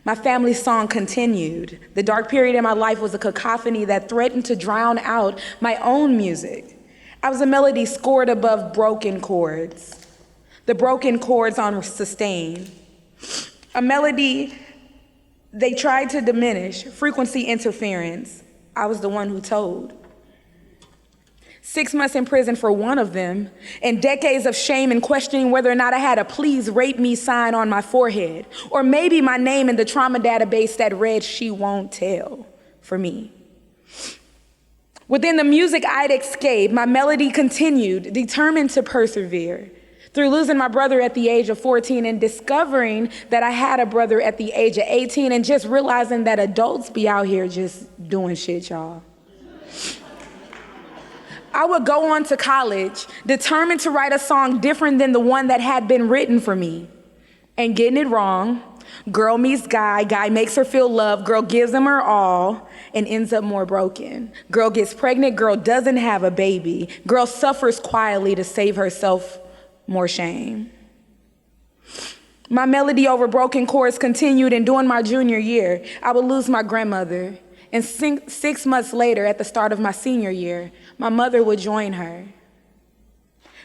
Speaker 12: My family's song continued. The dark period in my life was a cacophony that threatened to drown out my own music. I was a melody scored above broken chords, the broken chords on sustain. A melody they tried to diminish, frequency interference. I was the one who told. 6 months in prison for one of them, and decades of shame and questioning whether or not I had a please rape me sign on my forehead, or maybe my name in the trauma database that read she won't tell for me. Within the music I'd escaped, my melody continued, determined to persevere. Through losing my brother at the age of 14 and discovering that I had a brother at the age of 18 and just realizing that adults be out here just doing shit, y'all. I would go on to college, determined to write a song different than the one that had been written for me. And getting it wrong, girl meets guy, guy makes her feel loved, girl gives him her all, and ends up more broken. Girl gets pregnant, girl doesn't have a baby. Girl suffers quietly to save herself more shame. My melody over broken chords continued, and during my junior year, I would lose my grandmother. And 6 months later, at the start of my senior year, my mother would join her.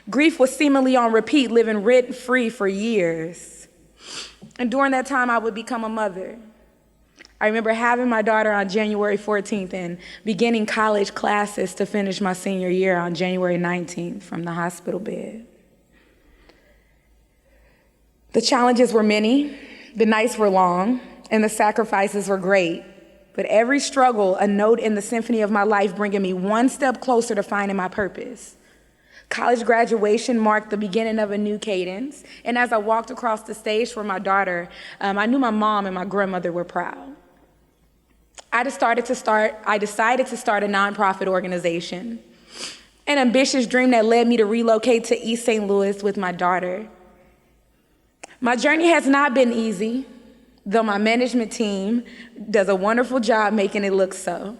Speaker 12: Grief was seemingly on repeat, living rent-free for years. And during that time, I would become a mother. I remember having my daughter on January 14th and beginning college classes to finish my senior year on January 19th from the hospital bed. The challenges were many, the nights were long, and the sacrifices were great. But every struggle, a note in the symphony of my life, bringing me one step closer to finding my purpose. College graduation marked the beginning of a new cadence. And as I walked across the stage for my daughter, I knew my mom and my grandmother were proud. I decided to start a nonprofit organization, an ambitious dream that led me to relocate to East St. Louis with my daughter. My journey has not been easy, though my management team does a wonderful job making it look so.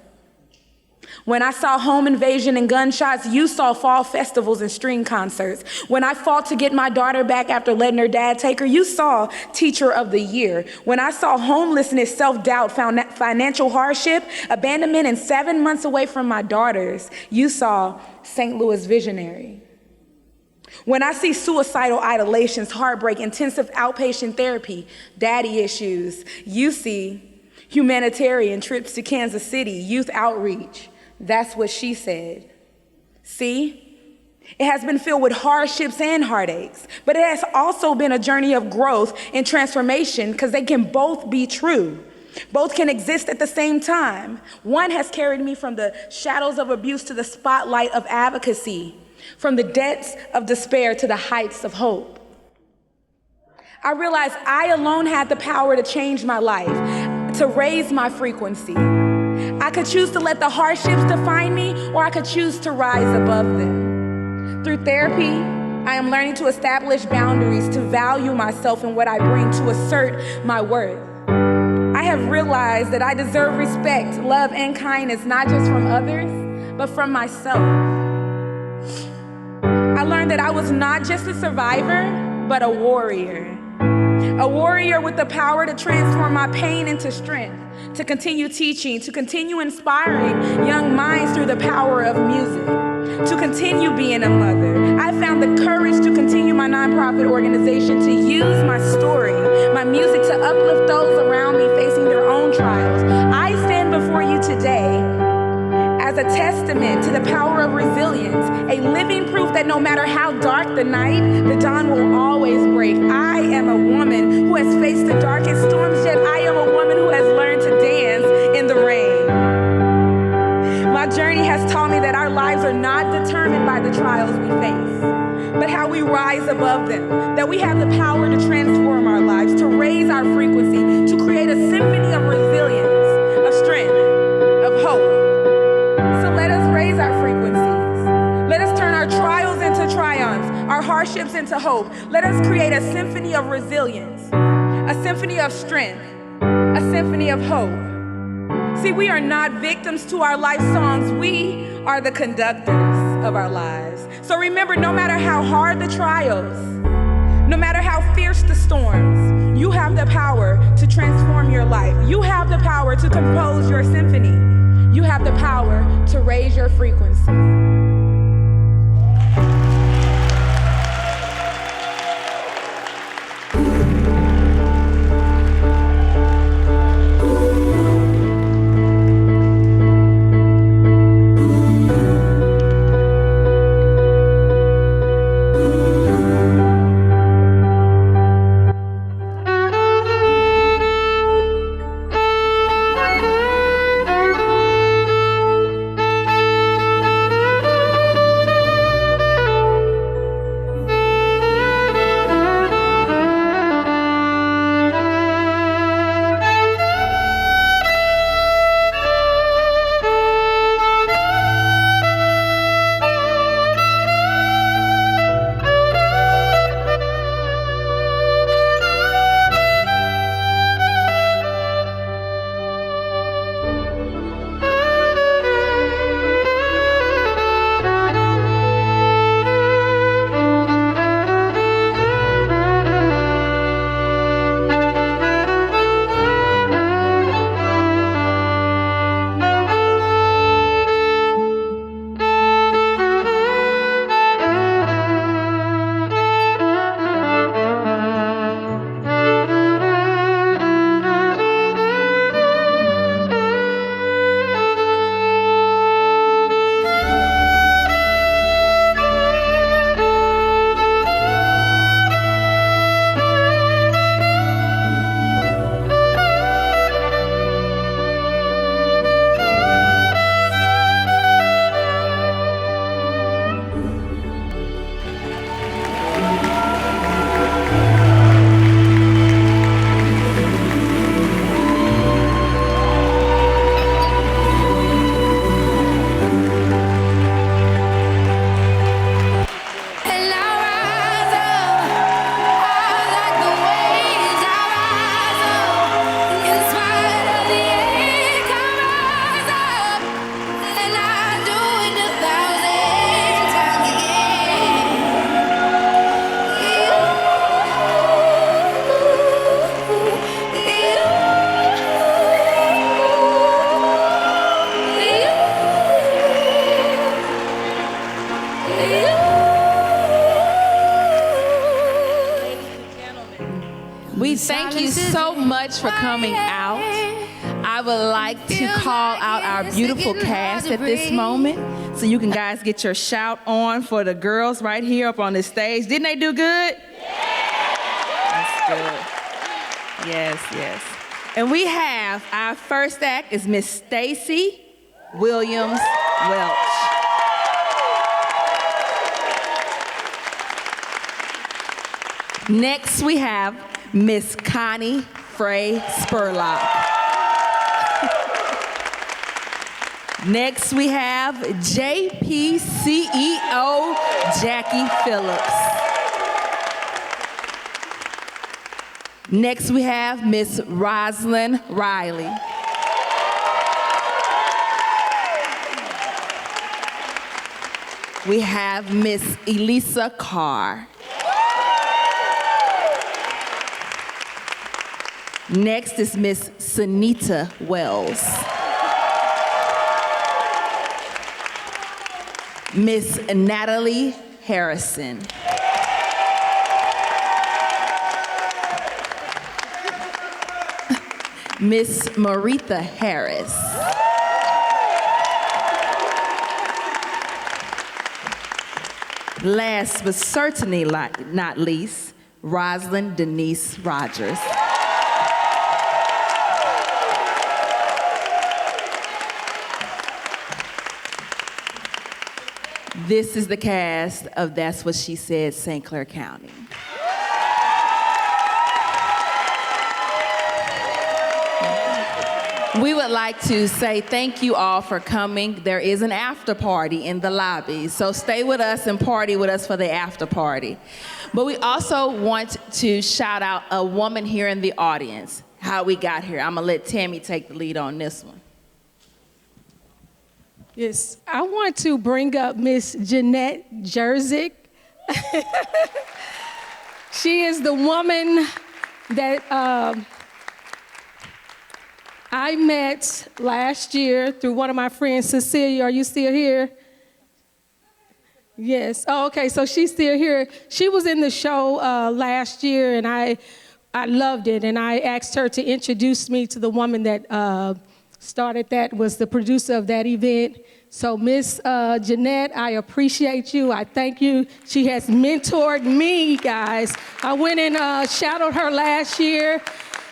Speaker 12: When I saw home invasion and gunshots, you saw fall festivals and string concerts. When I fought to get my daughter back after letting her dad take her, you saw Teacher of the Year. When I saw homelessness, self-doubt, financial hardship, abandonment, and 7 months away from my daughters, you saw St. Louis Visionary. When I see suicidal idolations, heartbreak, intensive outpatient therapy, daddy issues, you see Humanitarian trips to Kansas City, youth outreach. That's what she said. See, it has been filled with hardships and heartaches, but it has also been a journey of growth and transformation because they can both be true. Both can exist at the same time. One has carried me from the shadows of abuse to the spotlight of advocacy, from the depths of despair to the heights of hope. I realized I alone had the power to change my life, to raise my frequency. I could choose to let the hardships define me, or I could choose to rise above them. Through therapy, I am learning to establish boundaries, to value myself and what I bring, to assert my worth. I have realized that I deserve respect, love, and kindness, not just from others, but from myself. I learned that I was not just a survivor, but a warrior. A warrior with the power to transform my pain into strength, to continue teaching, to continue inspiring young minds through the power of music, to continue being a mother. I found the courage to continue my nonprofit organization, to use my story, my music, to uplift those around me facing their own trials. I stand before you today as a testament to the power of resilience, a living proof that no matter how dark the night, the dawn will always break. I am a woman who has faced the darkest storms, yet I am a woman who has learned to dance in the rain. My journey has taught me that our lives are not determined by the trials we face, but how we rise above them, that we have the power to transform our lives, to raise our frequency, to create a symphony of resilience, of strength, of hope. So let us raise our frequencies. Let us turn our trials into triumphs, our hardships into hope. Let us create a symphony of resilience, a symphony of strength, a symphony of hope. See, we are not victims to our life songs. We are the conductors of our lives. So remember, no matter how hard the trials, no matter how fierce the storms, you have the power to transform your life. You have the power to compose your symphony. You have the power to raise your frequency.
Speaker 7: We thank you so much for coming out. I would like to call out our beautiful cast at this moment. So you can guys get your shout on for the girls right here up on the stage. Didn't they do good? That's good. Yes. And we have our first act is Miss Stacy Williams Welch. Next we have Miss Connie Frey-Spurlock. Next we have JP CEO Jackie Phillips. Next we have Miss Rosalind-Riley. We have Miss Elisa Carr. Next is Miss Sinita Wells. Miss Natalie Harrison. Miss Marretha Harris. Last but certainly not least, Rosalind-Denise Rogers. This is the cast of That's What She Said, St. Clair County. We would like to say thank you all for coming. There is an after party in the lobby, so stay with us and party with us for the after party. But we also want to shout out a woman here in the audience, how we got here. I'm gonna let Tammy take the lead on this one.
Speaker 1: Yes, I want to bring up Miss Jeanette Jerzyk. She is the woman that I met last year through one of my friends, Cecilia. Are you still here? Yes. Oh, okay, so she's still here. She was in the show last year, and I loved it, and I asked her to introduce me to the woman that started that, was the producer of that event. So Miss Jeanette, I appreciate you. I thank you. She has mentored me, guys. I went and shadowed her last year,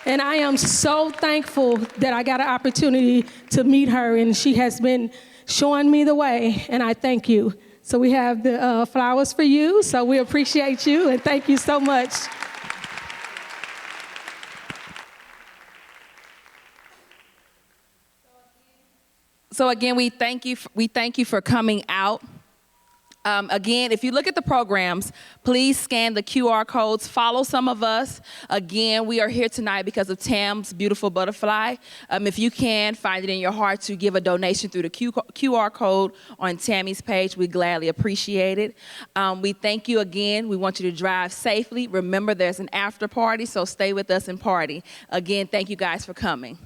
Speaker 1: and I am so thankful that I got an opportunity to meet her, and she has been showing me the way, and I thank you. So we have the flowers for you, so we appreciate you, and thank you so much.
Speaker 7: So again, we thank you for coming out. Again, if you look at the programs, please scan the QR codes, follow some of us. Again, we are here tonight because of Tam's beautiful butterfly. If you can, find it in your heart to give a donation through the QR code on Tammy's page. We gladly appreciate it. We thank you again. We want you to drive safely. Remember, there's an after party, so stay with us and party. Again, thank you guys for coming.